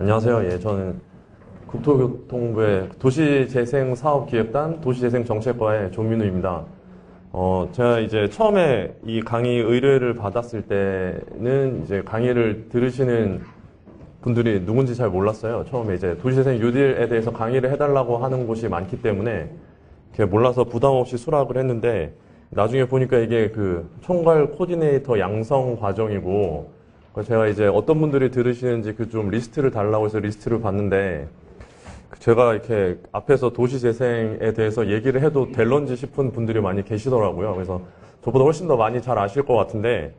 안녕하세요. 예, 저는 국토교통부의 도시재생사업기획단 도시재생정책과의 조민우입니다. 제가 이제 처음에 이 강의 의뢰를 받았을 때는 이제 강의를 들으시는 분들이 누군지 잘 몰랐어요. 처음에 이제 도시재생 뉴딜에 대해서 강의를 해달라고 하는 곳이 많기 때문에 이렇게 몰라서 부담 없이 수락을 했는데 나중에 보니까 이게 그 총괄 코디네이터 양성 과정이고 제가 이제 어떤 분들이 들으시는지 그 좀 리스트를 달라고 해서 리스트를 봤는데 제가 이렇게 앞에서 도시재생에 대해서 얘기를 해도 될런지 싶은 분들이 많이 계시더라고요. 그래서 저보다 훨씬 더 많이 잘 아실 것 같은데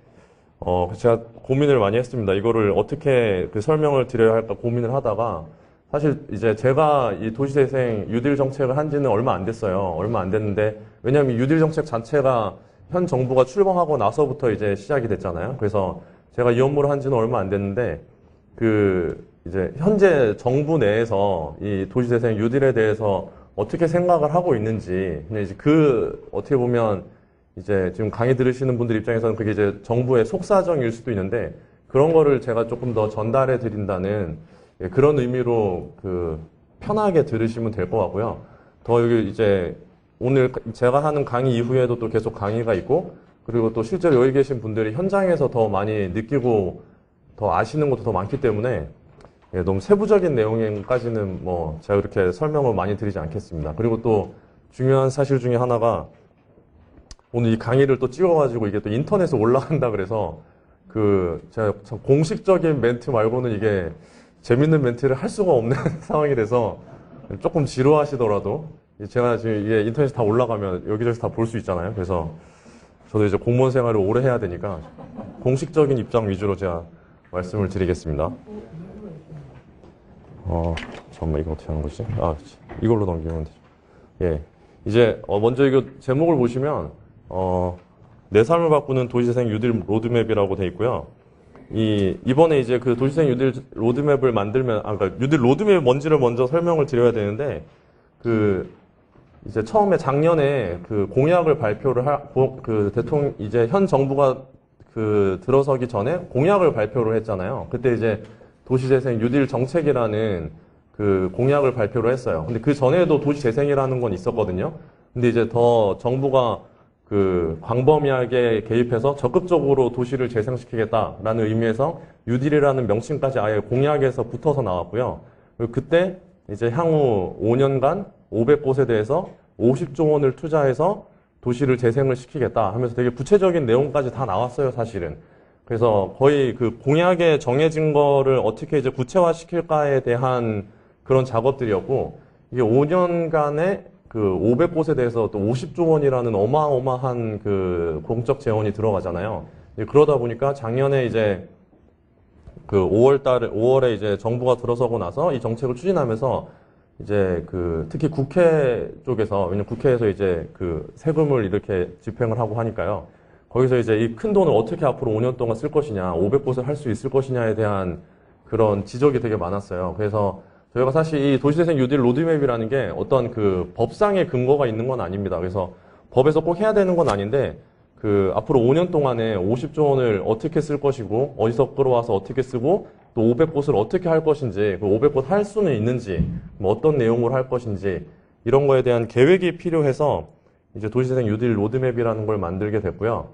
제가 고민을 많이 했습니다. 이거를 어떻게 그 설명을 드려야 할까 고민을 하다가 사실 이제 제가 이 도시재생 뉴딜 정책을 한 지는 얼마 안 됐어요. 얼마 안 됐는데 왜냐하면 뉴딜 정책 자체가 현 정부가 출범하고 나서부터 이제 시작이 됐잖아요. 그래서 제가 이 업무를 한 지는 얼마 안 됐는데, 이제, 현재 정부 내에서 이 도시재생 뉴딜에 대해서 어떻게 생각을 하고 있는지, 근데 이제 어떻게 보면, 이제 지금 강의 들으시는 분들 입장에서는 그게 이제 정부의 속사정일 수도 있는데, 그런 거를 제가 조금 더 전달해 드린다는 그런 의미로 편하게 들으시면 될 것 같고요. 더 여기 이제, 오늘 제가 하는 강의 이후에도 또 계속 강의가 있고, 그리고 또 실제로 여기 계신 분들이 현장에서 더 많이 느끼고 더 아시는 것도 더 많기 때문에 너무 세부적인 내용까지는 뭐 제가 그렇게 설명을 많이 드리지 않겠습니다. 그리고 또 중요한 사실 중에 하나가 오늘 이 강의를 또 찍어가지고 이게 또 인터넷에 올라간다 그래서 제가 참 공식적인 멘트 말고는 이게 재밌는 멘트를 할 수가 없는 상황이 돼서 조금 지루하시더라도 제가 지금 이게 인터넷에 다 올라가면 여기저기서 다 볼 수 있잖아요. 그래서 저도 이제 공무원 생활을 오래 해야 되니까 공식적인 입장 위주로 제가 말씀을 드리겠습니다. 잠깐만, 이거 어떻게 하는 거지? 이걸로 넘기면 되죠. 예. 이제, 먼저 이거 제목을 보시면, 내 삶을 바꾸는 도시재생 뉴딜 로드맵이라고 돼 있고요. 이번에 이제 그 도시재생 뉴딜 로드맵을 만들면, 그러니까 뉴딜 로드맵이 뭔지를 먼저 설명을 드려야 되는데, 이제 처음에 작년에 공약을 발표를 대통령, 이제 현 정부가 들어서기 전에 공약을 발표를 했잖아요. 그때 이제 도시재생 뉴딜 정책이라는 공약을 발표를 했어요. 근데 그 전에도 도시재생이라는 건 있었거든요. 근데 이제 더 정부가 광범위하게 개입해서 적극적으로 도시를 재생시키겠다라는 의미에서 뉴딜이라는 명칭까지 아예 공약에서 붙어서 나왔고요. 그리고 그때 이제 향후 5년간 500곳에 대해서 50조 원을 투자해서 도시를 재생을 시키겠다 하면서 되게 구체적인 내용까지 다 나왔어요, 사실은. 그래서 거의 공약에 정해진 거를 어떻게 이제 구체화시킬까에 대한 그런 작업들이었고, 이게 5년간에 500곳에 대해서 또 50조 원이라는 어마어마한 공적 재원이 들어가잖아요. 그러다 보니까 작년에 이제 5월에 이제 정부가 들어서고 나서 이 정책을 추진하면서 이제 특히 국회 쪽에서, 왜냐면 국회에서 이제 세금을 이렇게 집행을 하고 하니까요. 거기서 이제 이 큰 돈을 어떻게 앞으로 5년 동안 쓸 것이냐, 500곳을 할 수 있을 것이냐에 대한 그런 지적이 되게 많았어요. 그래서 저희가 사실 이 도시재생 뉴딜 로드맵이라는 게 어떤 법상의 근거가 있는 건 아닙니다. 그래서 법에서 꼭 해야 되는 건 아닌데, 앞으로 5년 동안에 50조 원을 어떻게 쓸 것이고, 어디서 끌어와서 어떻게 쓰고, 또 500곳을 어떻게 할 것인지, 500곳 할 수는 있는지, 뭐 어떤 내용으로 할 것인지, 이런 거에 대한 계획이 필요해서, 이제 도시재생 뉴딜 로드맵이라는 걸 만들게 됐고요.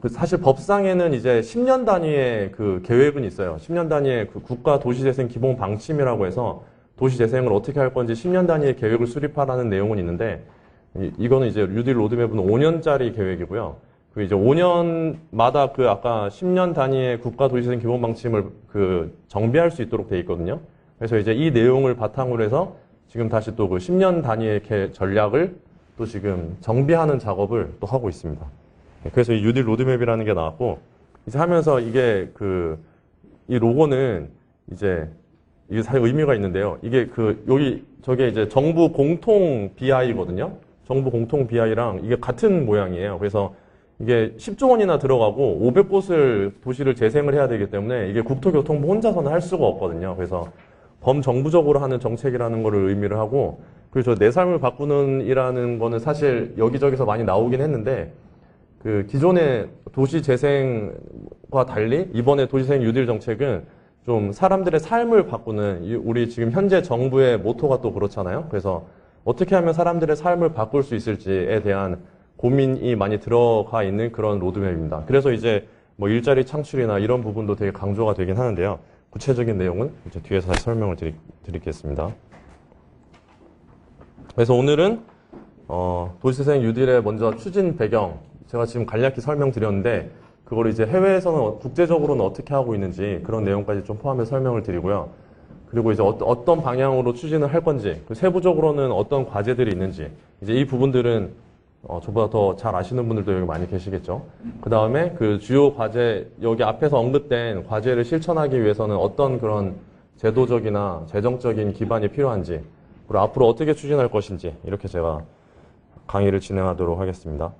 사실 법상에는 이제 10년 단위의 계획은 있어요. 10년 단위의 국가 도시재생 기본 방침이라고 해서, 도시재생을 어떻게 할 건지 10년 단위의 계획을 수립하라는 내용은 있는데, 이거는 이제 뉴딜 로드맵은 5년짜리 계획이고요. 이제 5년마다 아까 10년 단위의 국가 도시재생 기본 방침을 정비할 수 있도록 돼 있거든요. 그래서 이제 이 내용을 바탕으로 해서 지금 다시 또 10년 단위의 전략을 또 지금 정비하는 작업을 또 하고 있습니다. 그래서 이 뉴딜 로드맵이라는 게 나왔고, 이제 하면서 이게 이 로고는 이제 이게 사실 의미가 있는데요. 이게 저게 이제 정부 공통 BI거든요. 정부 공통 BI랑 이게 같은 모양이에요. 그래서 이게 10조 원이나 들어가고 500곳을 도시를 재생을 해야 되기 때문에 이게 국토교통부 혼자서는 할 수가 없거든요. 그래서 범정부적으로 하는 정책이라는 거를 의미를 하고, 그리고 내 삶을 바꾸는 이라는 거는 사실 여기저기서 많이 나오긴 했는데, 기존의 도시 재생과 달리 이번에 도시재생 뉴딜 정책은 좀 사람들의 삶을 바꾸는 우리 지금 현재 정부의 모토가 또 그렇잖아요. 그래서 어떻게 하면 사람들의 삶을 바꿀 수 있을지에 대한 고민이 많이 들어가 있는 그런 로드맵입니다. 그래서 이제 뭐 일자리 창출이나 이런 부분도 되게 강조가 되긴 하는데요. 구체적인 내용은 이제 뒤에서 다시 설명을 드리겠습니다. 그래서 오늘은 도시재생 뉴딜의 먼저 추진 배경, 제가 지금 간략히 설명드렸는데 그걸 이제 해외에서는 국제적으로는 어떻게 하고 있는지 그런 내용까지 좀 포함해서 설명을 드리고요. 그리고 이제 어떤 방향으로 추진을 할 건지, 세부적으로는 어떤 과제들이 있는지, 이제 이 부분들은 저보다 더 잘 아시는 분들도 여기 많이 계시겠죠. 그 다음에 그 주요 과제, 여기 앞에서 언급된 과제를 실천하기 위해서는 어떤 그런 제도적이나 재정적인 기반이 필요한지, 그리고 앞으로 어떻게 추진할 것인지, 이렇게 제가 강의를 진행하도록 하겠습니다.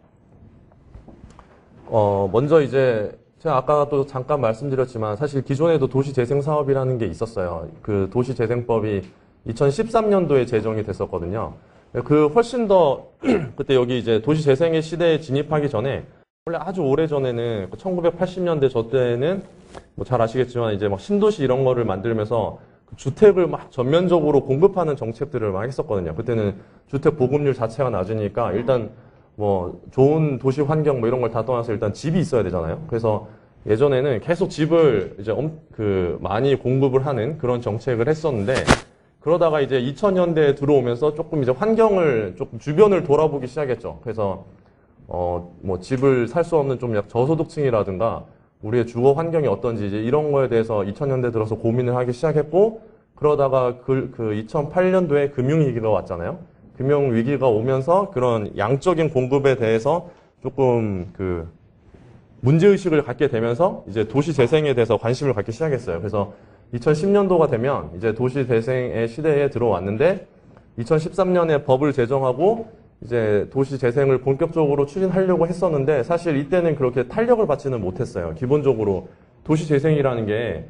먼저 이제 제가 아까 또 잠깐 말씀드렸지만 사실 기존에도 도시재생 사업이라는 게 있었어요. 그 도시재생법이 2013년도에 제정이 됐었거든요. 그 훨씬 더 그때 여기 이제 도시재생의 시대에 진입하기 전에 원래 아주 오래 전에는 1980년대 저 때는 뭐 잘 아시겠지만 이제 막 신도시 이런 거를 만들면서 주택을 막 전면적으로 공급하는 정책들을 막 했었거든요. 그때는 주택 보급률 자체가 낮으니까 일단 뭐 좋은 도시 환경 뭐 이런 걸 다 떠나서 일단 집이 있어야 되잖아요. 그래서 예전에는 계속 집을 이제 많이 공급을 하는 그런 정책을 했었는데 그러다가 이제 2000년대에 들어오면서 조금 이제 환경을 조금 주변을 돌아보기 시작했죠. 그래서 뭐 집을 살 수 없는 좀 저소득층이라든가 우리의 주거 환경이 어떤지 이제 이런 거에 대해서 2000년대 들어서 고민을 하기 시작했고 그러다가 그 2008년도에 금융위기가 왔잖아요. 금융위기가 오면서 그런 양적인 공급에 대해서 조금 그 문제의식을 갖게 되면서 이제 도시재생에 대해서 관심을 갖기 시작했어요. 그래서 2010년도가 되면 이제 도시재생의 시대에 들어왔는데 2013년에 법을 제정하고 이제 도시재생을 본격적으로 추진하려고 했었는데 사실 이때는 그렇게 탄력을 받지는 못했어요. 기본적으로 도시재생이라는 게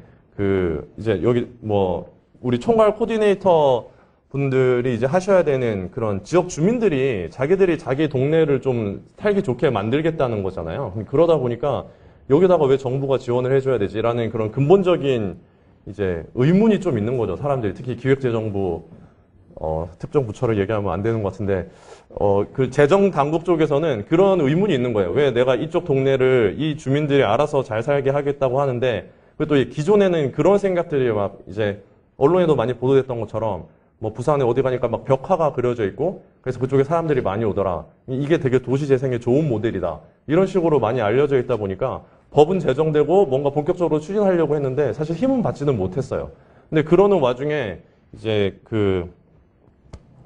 이제 여기 뭐 우리 총괄 코디네이터 분들이 이제 하셔야 되는 그런 지역 주민들이 자기들이 자기 동네를 좀 살기 좋게 만들겠다는 거잖아요. 그러다 보니까 여기다가 왜 정부가 지원을 해줘야 되지라는 그런 근본적인 이제 의문이 좀 있는 거죠. 사람들이 특히 기획재정부 특정 부처를 얘기하면 안 되는 것 같은데 그 재정 당국 쪽에서는 그런 의문이 있는 거예요. 왜 내가 이쪽 동네를 이 주민들이 알아서 잘 살게 하겠다고 하는데 그리고 또 기존에는 그런 생각들이 막 이제 언론에도 많이 보도됐던 것처럼 뭐 부산에 어디 가니까 막 벽화가 그려져 있고 그래서 그쪽에 사람들이 많이 오더라. 이게 되게 도시재생의 좋은 모델이다. 이런 식으로 많이 알려져 있다 보니까 법은 제정되고 뭔가 본격적으로 추진하려고 했는데 사실 힘은 받지는 못했어요. 근데 그러는 와중에 이제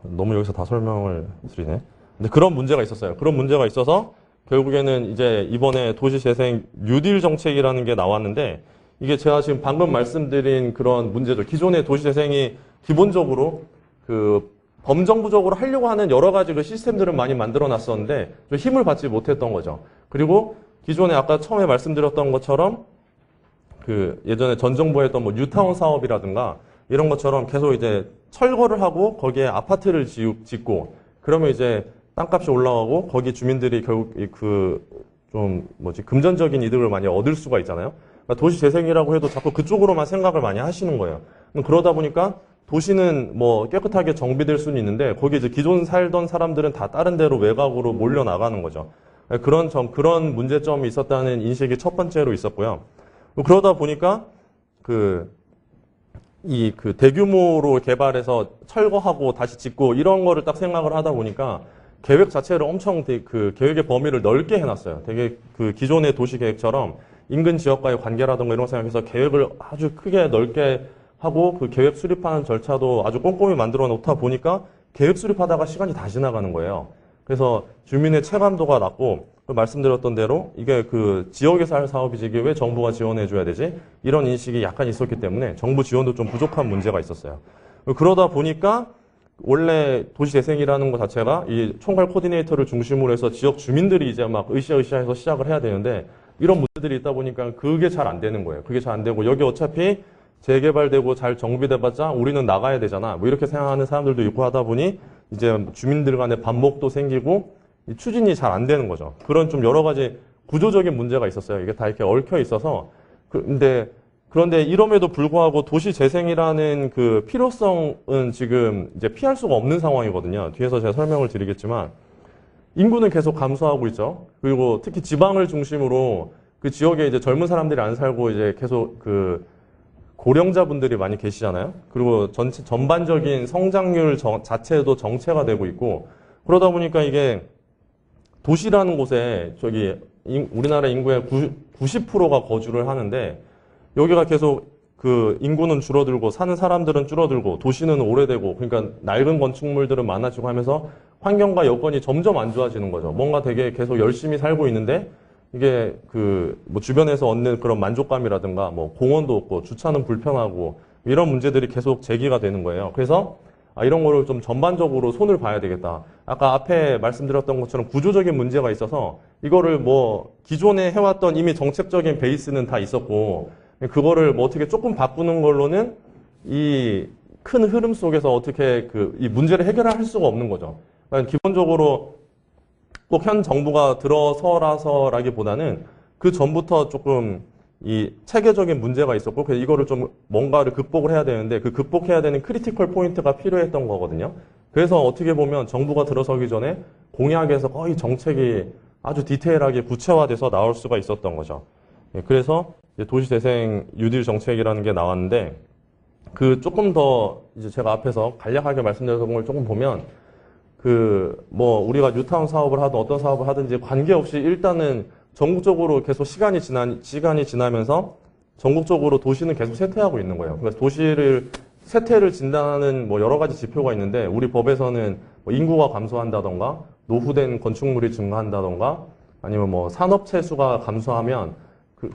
너무 여기서 다 설명을 드리네. 근데 그런 문제가 있었어요. 그런 문제가 있어서 결국에는 이제 이번에 도시재생 뉴딜 정책이라는 게 나왔는데 이게 제가 지금 방금 말씀드린 그런 문제죠. 기존의 도시재생이 기본적으로 범정부적으로 하려고 하는 여러 가지 그 시스템들은 많이 만들어 놨었는데 좀 힘을 받지 못했던 거죠. 그리고 기존에 아까 처음에 말씀드렸던 것처럼 예전에 전 정부에 했던 뭐 뉴타운 사업이라든가 이런 것처럼 계속 이제 철거를 하고 거기에 아파트를 짓고 그러면 이제 땅값이 올라가고 거기 주민들이 결국 금전적인 이득을 많이 얻을 수가 있잖아요. 그러니까 도시 재생이라고 해도 자꾸 그쪽으로만 생각을 많이 하시는 거예요. 그러다 보니까 도시는 뭐 깨끗하게 정비될 수는 있는데 거기 이제 기존 살던 사람들은 다 다른 데로 외곽으로 몰려 나가는 거죠. 그런 문제점이 있었다는 인식이 첫 번째로 있었고요. 그러다 보니까 대규모로 개발해서 철거하고 다시 짓고 이런 거를 딱 생각을 하다 보니까 계획 자체를 엄청 계획의 범위를 넓게 해놨어요. 되게 기존의 도시 계획처럼 인근 지역과의 관계라든가 이런 거 생각해서 계획을 아주 크게 넓게 하고 그 계획 수립하는 절차도 아주 꼼꼼히 만들어 놓다 보니까 계획 수립하다가 시간이 다 지나가는 거예요. 그래서 주민의 체감도가 낮고 말씀드렸던 대로 이게 지역에서 할 사업이지 이게 왜 정부가 지원해 줘야 되지? 이런 인식이 약간 있었기 때문에 정부 지원도 좀 부족한 문제가 있었어요. 그러다 보니까 원래 도시재생이라는 것 자체가 이 총괄 코디네이터를 중심으로 해서 지역 주민들이 이제 막 으쌰으쌰해서 시작을 해야 되는데 이런 문제들이 있다 보니까 그게 잘 안 되는 거예요. 그게 잘 안 되고 여기 어차피 재개발되고 잘 정비돼봤자 우리는 나가야 되잖아. 뭐 이렇게 생각하는 사람들도 있고 하다 보니 이제 주민들 간의 반목도 생기고 추진이 잘 안 되는 거죠. 그런 좀 여러 가지 구조적인 문제가 있었어요. 이게 다 이렇게 얽혀 있어서 근데 그런데 이럼에도 불구하고 도시 재생이라는 그 필요성은 지금 이제 피할 수가 없는 상황이거든요. 뒤에서 제가 설명을 드리겠지만 인구는 계속 감소하고 있죠. 그리고 특히 지방을 중심으로 그 지역에 이제 젊은 사람들이 안 살고 이제 계속 그 고령자분들이 많이 계시잖아요. 그리고 전반적인 성장률 자체도 정체가 되고 있고 그러다 보니까 이게 도시라는 곳에 우리나라 인구의 90%가 거주를 하는데 여기가 계속 그 인구는 줄어들고 사는 사람들은 줄어들고 도시는 오래되고 그러니까 낡은 건축물들은 많아지고 하면서 환경과 여건이 점점 안 좋아지는 거죠. 뭔가 되게 계속 열심히 살고 있는데 이게 그 뭐 주변에서 얻는 그런 만족감이라든가 뭐 공원도 없고 주차는 불편하고 이런 문제들이 계속 제기가 되는 거예요. 그래서 이런 거를 좀 전반적으로 손을 봐야 되겠다. 아까 앞에 말씀드렸던 것처럼 구조적인 문제가 있어서 이거를 뭐 기존에 해왔던 이미 정책적인 베이스는 다 있었고 그거를 뭐 어떻게 조금 바꾸는 걸로는 이 큰 흐름 속에서 어떻게 이 문제를 해결할 수가 없는 거죠. 그러니까 기본적으로 꼭 현 정부가 들어서라서라기보다는 그 전부터 조금 이 체계적인 문제가 있었고 그래서 이거를 좀 뭔가를 극복을 해야 되는데 그 극복해야 되는 크리티컬 포인트가 필요했던 거거든요. 그래서 어떻게 보면 정부가 들어서기 전에 공약에서 거의 정책이 아주 디테일하게 구체화돼서 나올 수가 있었던 거죠. 그래서 도시재생 뉴딜 정책이라는 게 나왔는데 그 조금 더 이제 제가 앞에서 간략하게 말씀드렸던 걸 조금 보면 뭐 우리가 뉴타운 사업을 하든 어떤 사업을 하든지 관계없이 일단은 전국적으로 계속 시간이 지나면서 전국적으로 도시는 계속 쇠퇴하고 있는 거예요. 그래서 쇠퇴를 진단하는 뭐 여러 가지 지표가 있는데 우리 법에서는 뭐 인구가 감소한다던가 노후된 건축물이 증가한다던가 아니면 뭐 산업체 수가 감소하면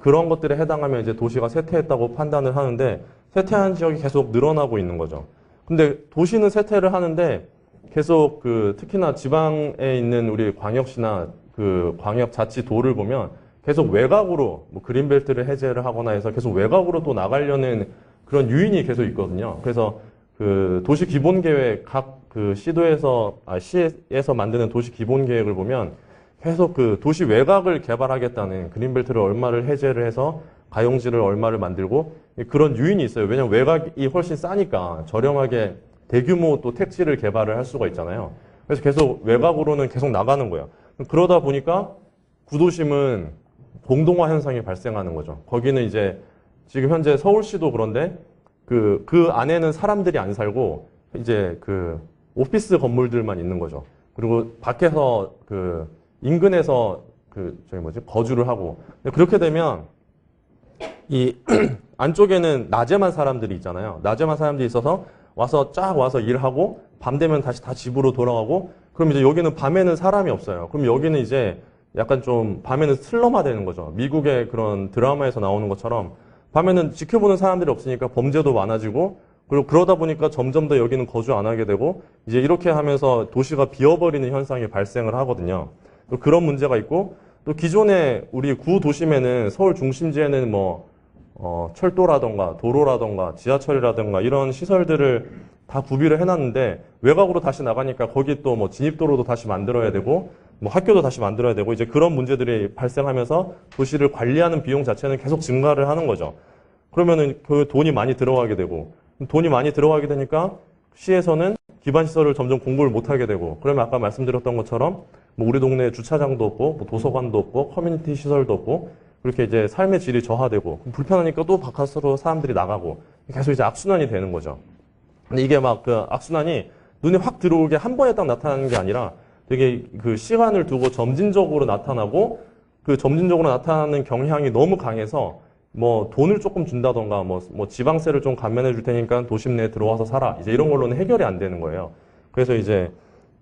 그런 것들에 해당하면 이제 도시가 쇠퇴했다고 판단을 하는데 쇠퇴한 지역이 계속 늘어나고 있는 거죠. 근데 도시는 쇠퇴를 하는데 계속 특히나 지방에 있는 우리 광역시나 광역자치도를 보면 계속 외곽으로 뭐 그린벨트를 해제를 하거나 해서 계속 외곽으로 또 나가려는 그런 유인이 계속 있거든요. 그래서 도시 기본계획 시에서 만드는 도시 기본계획을 보면 계속 도시 외곽을 개발하겠다는 그린벨트를 얼마를 해제를 해서 가용지를 얼마를 만들고 그런 유인이 있어요. 왜냐하면 외곽이 훨씬 싸니까 저렴하게 대규모 또 택지를 개발을 할 수가 있잖아요. 그래서 계속 외곽으로는 계속 나가는 거예요. 그러다 보니까 구도심은 공동화 현상이 발생하는 거죠. 거기는 이제 지금 현재 서울시도 그런데 그 안에는 사람들이 안 살고 이제 오피스 건물들만 있는 거죠. 그리고 밖에서 인근에서 거주를 하고 그렇게 되면 이 안쪽에는 낮에만 사람들이 있잖아요. 낮에만 사람들이 있어서 쫙 와서 일하고 밤 되면 다시 다 집으로 돌아가고 그럼 이제 여기는 밤에는 사람이 없어요. 그럼 여기는 이제 약간 좀 밤에는 슬럼화 되는 거죠. 미국의 그런 드라마에서 나오는 것처럼 밤에는 지켜보는 사람들이 없으니까 범죄도 많아지고 그리고 그러다 보니까 점점 더 여기는 거주 안 하게 되고 이제 이렇게 하면서 도시가 비어버리는 현상이 발생을 하거든요. 또 그런 문제가 있고 또 기존에 우리 구도심에는 서울 중심지에는 철도라던가 도로라던가 지하철이라던가 이런 시설들을 다 구비를 해놨는데 외곽으로 다시 나가니까 거기 또 뭐 진입도로도 다시 만들어야 되고 뭐 학교도 다시 만들어야 되고 이제 그런 문제들이 발생하면서 도시를 관리하는 비용 자체는 계속 증가를 하는 거죠. 그러면은 돈이 많이 들어가게 되고 돈이 많이 들어가게 되니까 시에서는 기반 시설을 점점 공급을 못 하게 되고 그러면 아까 말씀드렸던 것처럼 뭐 우리 동네에 주차장도 없고 뭐 도서관도 없고 커뮤니티 시설도 없고 그렇게 이제 삶의 질이 저하되고 불편하니까 또 바깥으로 사람들이 나가고 계속 이제 악순환이 되는 거죠. 근데 이게 악순환이 눈에 확 들어오게 한 번에 딱 나타나는 게 아니라 되게 시간을 두고 점진적으로 나타나고 점진적으로 나타나는 경향이 너무 강해서 뭐 돈을 조금 준다던가 뭐 지방세를 좀 감면해 줄 테니까 도심 내에 들어와서 살아 이제 이런 걸로는 해결이 안 되는 거예요. 그래서 이제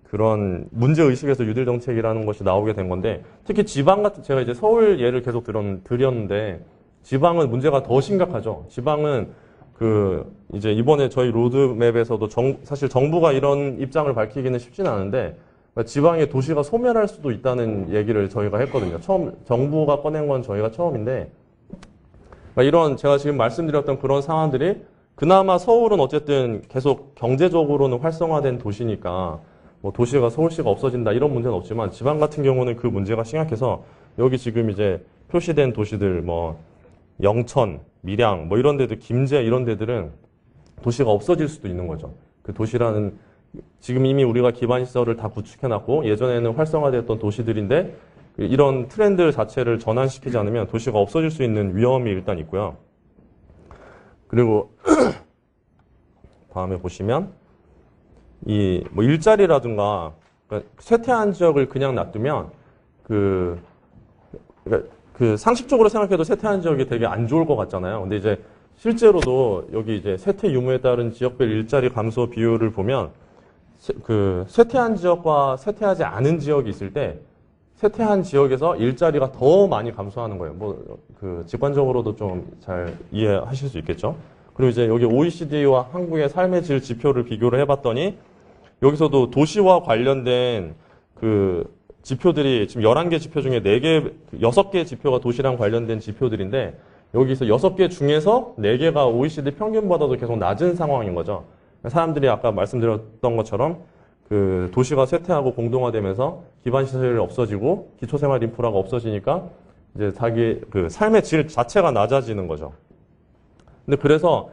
그런 문제의식에서 뉴딜 정책이라는 것이 나오게 된 건데 특히 지방 같은 제가 이제 서울 예를 계속 드렸는데 지방은 문제가 더 심각하죠. 지방은 이제 이번에 저희 로드맵에서도 사실 정부가 이런 입장을 밝히기는 쉽진 않은데 지방의 도시가 소멸할 수도 있다는 얘기를 저희가 했거든요. 정부가 꺼낸 건 저희가 처음인데 이런 제가 지금 말씀드렸던 그런 상황들이 그나마 서울은 어쨌든 계속 경제적으로는 활성화된 도시니까 뭐 도시가 서울시가 없어진다 이런 문제는 없지만 지방 같은 경우는 그 문제가 심각해서 여기 지금 이제 표시된 도시들 영천, 밀양, 뭐 이런 데들, 김제 이런 데들은 도시가 없어질 수도 있는 거죠. 그 도시라는 지금 이미 우리가 기반 시설을 다 구축해놨고 예전에는 활성화되었던 도시들인데 이런 트렌드 자체를 전환시키지 않으면 도시가 없어질 수 있는 위험이 일단 있고요. 그리고 다음에 보시면 이 뭐 일자리라든가 그러니까 쇠퇴한 지역을 그냥 놔두면 그러니까 그 상식적으로 생각해도 쇠퇴한 지역이 되게 안 좋을 것 같잖아요. 근데 이제 실제로도 여기 이제 쇠퇴 유무에 따른 지역별 일자리 감소 비율을 보면 그 쇠퇴한 지역과 쇠퇴하지 않은 지역이 있을 때 쇠퇴한 지역에서 일자리가 더 많이 감소하는 거예요. 뭐 그 직관적으로도 좀 잘 이해하실 수 있겠죠. 그리고 이제 여기 OECD와 한국의 삶의 질 지표를 비교를 해봤더니 여기서도 도시와 관련된 그 지표들이 지금 11개 지표 중에 6개 지표가 도시랑 관련된 지표들인데 여기서 6개 중에서 4개가 OECD 평균보다도 계속 낮은 상황인 거죠. 사람들이 아까 말씀드렸던 것처럼 그 도시가 쇠퇴하고 공동화되면서 기반시설이 없어지고 기초생활 인프라가 없어지니까 이제 자기 그 삶의 질 자체가 낮아지는 거죠. 근데 그래서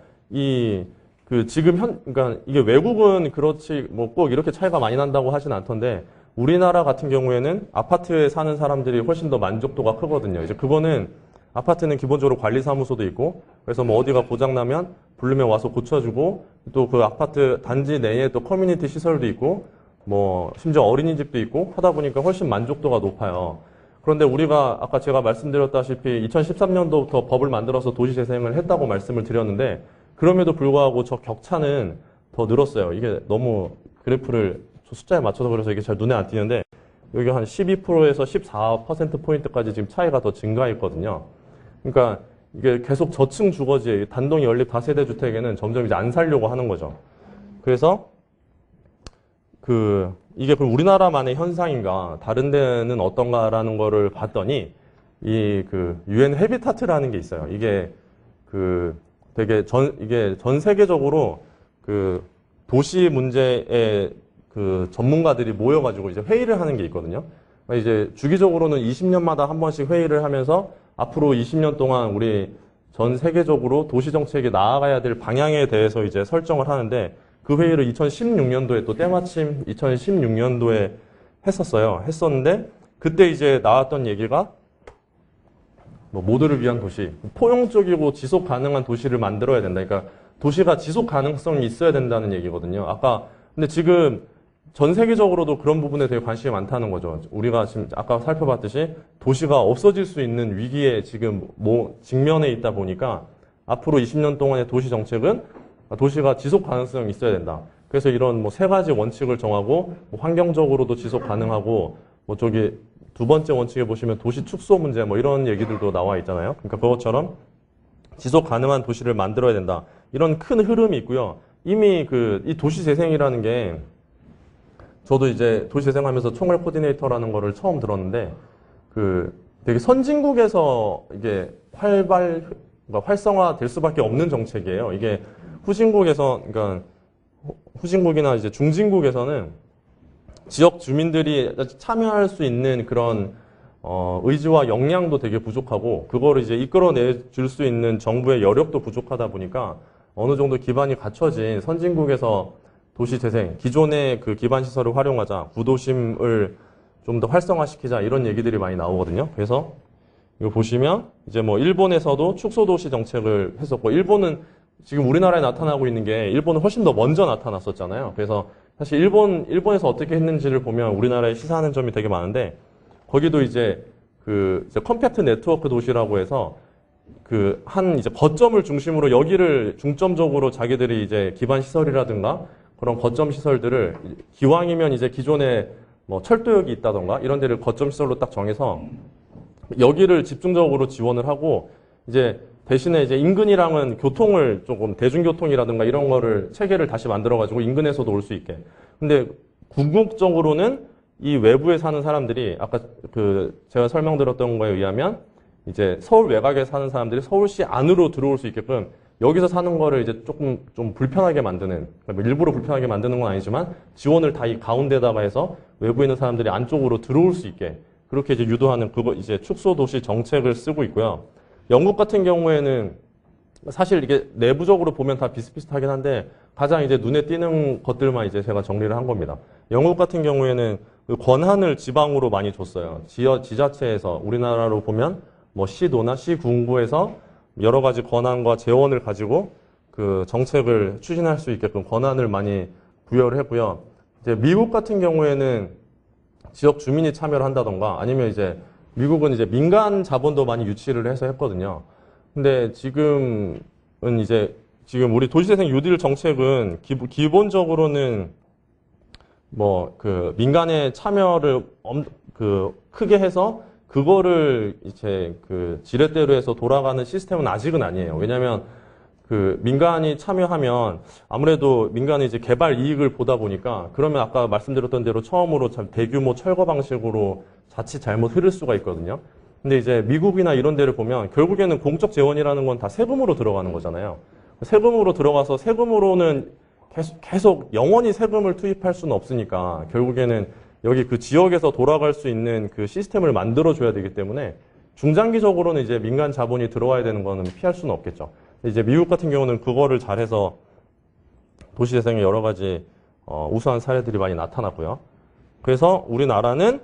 그러니까 이게 외국은 그렇지 뭐 꼭 이렇게 차이가 많이 난다고 하진 않던데 우리나라 같은 경우에는 아파트에 사는 사람들이 훨씬 더 만족도가 크거든요. 이제 그거는 아파트는 기본적으로 관리사무소도 있고 그래서 뭐 어디가 고장나면 부르면 와서 고쳐주고 또 그 아파트 단지 내에 또 커뮤니티 시설도 있고 뭐 심지어 어린이집도 있고 하다 보니까 훨씬 만족도가 높아요. 그런데 우리가 아까 제가 말씀드렸다시피 2013년도부터 법을 만들어서 도시재생을 했다고 말씀을 드렸는데 그럼에도 불구하고 저 격차는 더 늘었어요. 이게 너무 그래프를 숫자에 맞춰서 그래서 이게 잘 눈에 안 띄는데 여기 한 12%에서 14%포인트까지 지금 차이가 더 증가했거든요. 그러니까 이게 계속 저층 주거지 단독 연립 다세대 주택에는 점점 이제 안 살려고 하는 거죠. 그래서 이게 그럼 우리나라만의 현상인가 다른 데는 어떤가라는 거를 봤더니 이그 UN 헤비타트라는 게 있어요. 이게 이게 전 세계적으로 그 도시 문제에 그 전문가들이 모여가지고 이제 회의를 하는 게 있거든요. 이제 주기적으로는 20년마다 한 번씩 회의를 하면서 앞으로 20년 동안 우리 전 세계적으로 도시 정책이 나아가야 될 방향에 대해서 이제 설정을 하는데 그 회의를 2016년도에 또 때마침 2016년도에 했었는데 그때 이제 나왔던 얘기가 뭐 모두를 위한 도시, 포용적이고 지속 가능한 도시를 만들어야 된다. 그러니까 도시가 지속 가능성이 있어야 된다는 얘기거든요. 근데 지금 전 세계적으로도 그런 부분에 되게 관심이 많다는 거죠. 우리가 지금 아까 살펴봤듯이 도시가 없어질 수 있는 위기에 지금 직면해 있다 보니까 앞으로 20년 동안의 도시 정책은 도시가 지속 가능성이 있어야 된다. 그래서 이런 뭐 3가지 원칙을 정하고 뭐 환경적으로도 지속 가능하고 뭐 저기 두 번째 원칙에 보시면 도시 축소 문제 뭐 이런 얘기들도 나와 있잖아요. 그러니까 그것처럼 지속 가능한 도시를 만들어야 된다. 이런 큰 흐름이 있고요. 이미 이 도시 재생이라는 게 저도 이제 도시 재생하면서 총괄 코디네이터라는 거를 처음 들었는데 되게 선진국에서 이게 그러니까 활성화될 수밖에 없는 정책이에요. 이게 그러니까 후진국이나 이제 중진국에서는 지역 주민들이 참여할 수 있는 그런 의지와 역량도 되게 부족하고 그거를 이제 이끌어내 줄 수 있는 정부의 여력도 부족하다 보니까 어느 정도 기반이 갖춰진 선진국에서 도시 재생, 기존의 그 기반 시설을 활용하자, 구도심을 좀 더 활성화시키자 이런 얘기들이 많이 나오거든요. 그래서 이거 보시면 이제 뭐 일본에서도 축소 도시 정책을 했었고 일본은 지금 우리나라에 나타나고 있는 게 일본은 훨씬 더 먼저 나타났었잖아요. 그래서 사실 일본에서 어떻게 했는지를 보면 우리나라에 시사하는 점이 되게 많은데 거기도 이제 이제 컴팩트 네트워크 도시라고 해서 이제 거점을 중심으로 여기를 중점적으로 자기들이 이제 기반 시설이라든가 그런 거점 시설들을 기왕이면 이제 기존에 뭐 철도역이 있다던가 이런 데를 거점 시설로 딱 정해서 여기를 집중적으로 지원을 하고 이제 대신에 이제 인근이랑은 교통을 조금 대중교통이라든가 이런 거를 체계를 다시 만들어가지고 인근에서도 올 수 있게. 근데 궁극적으로는 이 외부에 사는 사람들이 아까 제가 설명드렸던 거에 의하면 이제 서울 외곽에 사는 사람들이 서울시 안으로 들어올 수 있게끔 여기서 사는 거를 이제 조금 좀 불편하게 만드는, 그러니까 일부러 불편하게 만드는 건 아니지만 지원을 다 이 가운데다가 해서 외부에 있는 사람들이 안쪽으로 들어올 수 있게 그렇게 이제 유도하는 이제 축소 도시 정책을 쓰고 있고요. 영국 같은 경우에는 사실 이게 내부적으로 보면 다 비슷비슷하긴 한데 가장 이제 눈에 띄는 것들만 이제 제가 정리를 한 겁니다. 영국 같은 경우에는 그 권한을 지방으로 많이 줬어요. 지자체에서 우리나라로 보면 뭐 시도나 시군구에서 여러 가지 권한과 재원을 가지고 그 정책을 추진할 수 있게끔 권한을 많이 부여를 했고요. 이제 미국 같은 경우에는 지역 주민이 참여를 한다던가 아니면 이제 미국은 이제 민간 자본도 많이 유치를 해서 했거든요. 근데 지금 우리 도시재생 뉴딜 정책은 기본적으로는 뭐 그 민간의 참여를 크게 해서 그거를 이제 그 지렛대로 해서 돌아가는 시스템은 아직은 아니에요. 왜냐하면 그 민간이 참여하면 아무래도 민간이 이제 개발 이익을 보다 보니까 그러면 아까 말씀드렸던 대로 처음으로 참 대규모 철거 방식으로 자칫 잘못 흐를 수가 있거든요. 근데 이제 미국이나 이런 데를 보면 결국에는 공적 재원이라는 건 다 세금으로 들어가는 거잖아요. 세금으로 들어가서 세금으로는 계속 영원히 세금을 투입할 수는 없으니까 결국에는 여기 그 지역에서 돌아갈 수 있는 그 시스템을 만들어줘야 되기 때문에 중장기적으로는 이제 민간 자본이 들어와야 되는 거는 피할 수는 없겠죠. 이제 미국 같은 경우는 그거를 잘해서 도시재생의 여러 가지 우수한 사례들이 많이 나타났고요. 그래서 우리나라는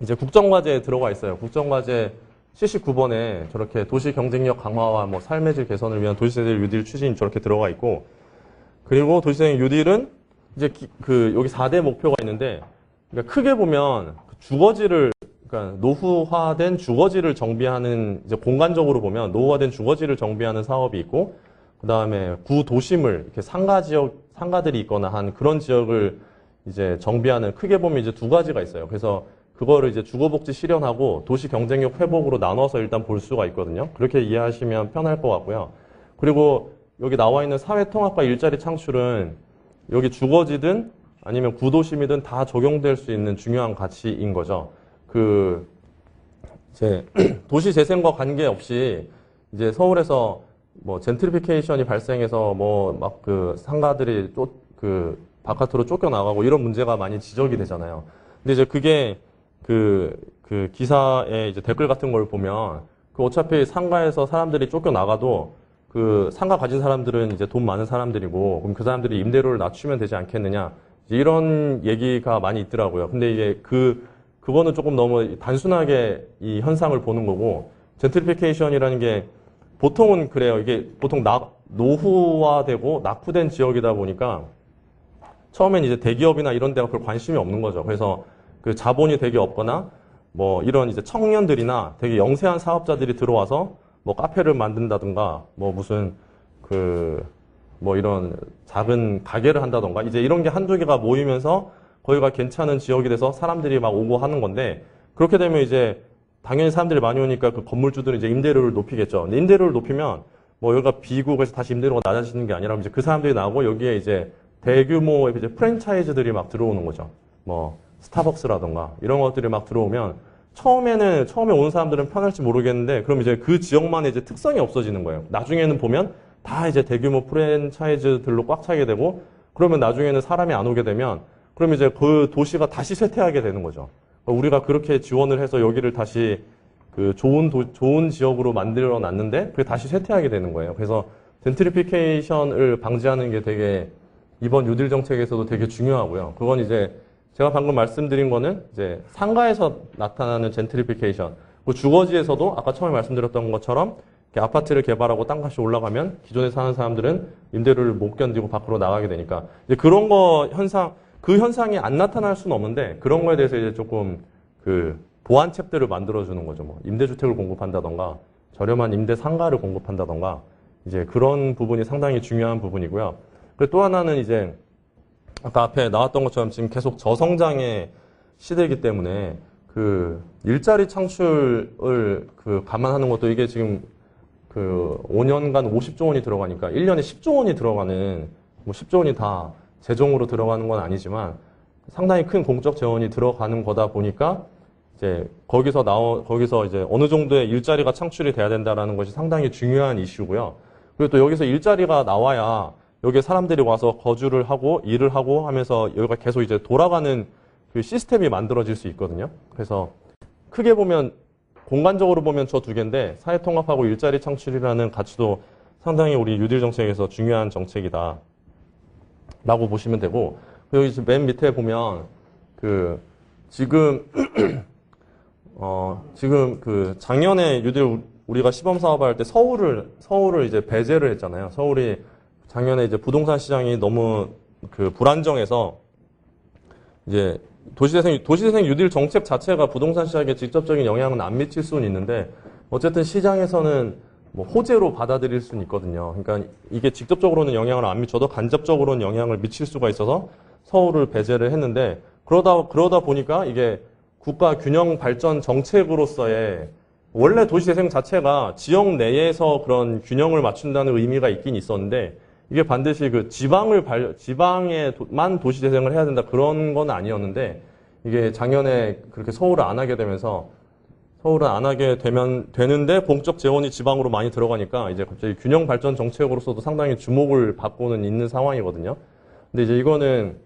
이제 국정과제에 들어가 있어요. 국정과제 79번에 저렇게 도시 경쟁력 강화와 뭐 삶의 질 개선을 위한 도시재생 뉴딜 추진이 저렇게 들어가 있고, 그리고 도시재생 뉴딜은 이제 여기 4대 목표가 있는데, 그러니까 크게 보면 주거지를, 그러니까 노후화된 주거지를 정비하는, 이제 공간적으로 보면 노후화된 주거지를 정비하는 사업이 있고, 그 다음에 구도심을 이렇게 상가들이 있거나 한 그런 지역을 이제 정비하는, 크게 보면 이제 두 가지가 있어요. 그래서 그거를 이제 주거복지 실현하고 도시 경쟁력 회복으로 나눠서 일단 볼 수가 있거든요. 그렇게 이해하시면 편할 것 같고요. 그리고 여기 나와 있는 사회통합과 일자리 창출은 여기 주거지든 아니면 구도심이든 다 적용될 수 있는 중요한 가치인 거죠. 이제 도시 재생과 관계없이 이제 서울에서 뭐 젠트리피케이션이 발생해서 뭐 막 그 상가들이 바깥으로 쫓겨나가고 이런 문제가 많이 지적이 되잖아요. 근데 이제 그게 그 기사에 이제 댓글 같은 걸 보면 어차피 상가에서 사람들이 쫓겨나가도 그 상가 가진 사람들은 이제 돈 많은 사람들이고 그럼 그 사람들이 임대료를 낮추면 되지 않겠느냐 이런 얘기가 많이 있더라고요. 근데 이게 그거는 조금 너무 단순하게 이 현상을 보는 거고, 젠트리피케이션이라는 게 보통은 그래요. 이게 보통 노후화되고 낙후된 지역이다 보니까 처음엔 이제 대기업이나 이런 데가 별 관심이 없는 거죠. 그래서 그 자본이 되게 없거나 뭐 이런 이제 청년들이나 되게 영세한 사업자들이 들어와서 뭐 카페를 만든다든가 뭐 무슨 뭐 이런 작은 가게를 한다든가 이제 이런 게 한두 개가 모이면서 거기가 괜찮은 지역이 돼서 사람들이 막 오고 하는 건데, 그렇게 되면 이제 당연히 사람들이 많이 오니까 그 건물주들은 이제 임대료를 높이겠죠. 근데 임대료를 높이면 뭐 여기가 비고 그래서 다시 임대료가 낮아지는 게 아니라 이제 그 사람들이 나오고 여기에 이제 대규모 이제 프랜차이즈들이 막 들어오는 거죠. 뭐 스타벅스라던가 이런 것들이 막 들어오면 처음에 오는 사람들은 편할지 모르겠는데 그럼 이제 그 지역만의 이제 특성이 없어지는 거예요. 나중에는 보면 다 이제 대규모 프랜차이즈들로 꽉 차게 되고, 그러면 나중에는 사람이 안 오게 되면 그럼 이제 그 도시가 다시 쇠퇴하게 되는 거죠. 우리가 그렇게 지원을 해서 여기를 다시 그 좋은 지역으로 만들어 놨는데 그게 다시 쇠퇴하게 되는 거예요. 그래서 젠트리피케이션을 방지하는 게 되게 이번 뉴딜 정책에서도 되게 중요하고요. 그건 이제 제가 방금 말씀드린 거는 이제 상가에서 나타나는 젠트리피케이션, 그 주거지에서도 아까 처음에 말씀드렸던 것처럼 아파트를 개발하고 땅값이 올라가면 기존에 사는 사람들은 임대료를 못 견디고 밖으로 나가게 되니까 이제 그런 그 현상이 안 나타날 수는 없는데 그런 거에 대해서 이제 조금 보완책들을 만들어주는 거죠. 뭐 임대주택을 공급한다던가 저렴한 임대 상가를 공급한다던가 이제 그런 부분이 상당히 중요한 부분이고요. 그리고 또 하나는 이제 아까 앞에 나왔던 것처럼 지금 계속 저성장의 시대이기 때문에 일자리 창출을 감안하는 것도 이게 지금 5년간 50조 원이 들어가니까 1년에 10조 원이 들어가는, 뭐 10조 원이 다 재정으로 들어가는 건 아니지만 상당히 큰 공적 재원이 들어가는 거다 보니까 이제 거기서 이제 어느 정도의 일자리가 창출이 돼야 된다라는 것이 상당히 중요한 이슈고요. 그리고 또 여기서 일자리가 나와야 여기에 사람들이 와서 거주를 하고 일을 하고 하면서 여기가 계속 이제 돌아가는 그 시스템이 만들어질 수 있거든요. 그래서 크게 보면 공간적으로 보면 저 두 개인데 사회통합하고 일자리 창출이라는 가치도 상당히 우리 뉴딜 정책에서 중요한 정책이다 라고 보시면 되고, 여기 맨 밑에 보면 지금 지금 작년에 뉴딜 우리가 시범 사업할 때 서울을 이제 배제를 했잖아요. 서울이 작년에 이제 부동산 시장이 너무 불안정해서 이제 도시재생 뉴딜 정책 자체가 부동산 시장에 직접적인 영향은 안 미칠 수는 있는데, 어쨌든 시장에서는 뭐 호재로 받아들일 수는 있거든요. 그러니까 이게 직접적으로는 영향을 안 미쳐도 간접적으로는 영향을 미칠 수가 있어서 서울을 배제를 했는데, 그러다 보니까 이게 국가 균형 발전 정책으로서의, 원래 도시재생 자체가 지역 내에서 그런 균형을 맞춘다는 의미가 있긴 있었는데, 이게 반드시 지방에만 도시재생을 해야 된다 그런 건 아니었는데, 이게 작년에 그렇게 서울을 안 하게 되면서, 서울을 안 하게 되는데 공적 재원이 지방으로 많이 들어가니까 이제 갑자기 균형 발전 정책으로서도 상당히 주목을 받고는 있는 상황이거든요. 근데 이제 이거는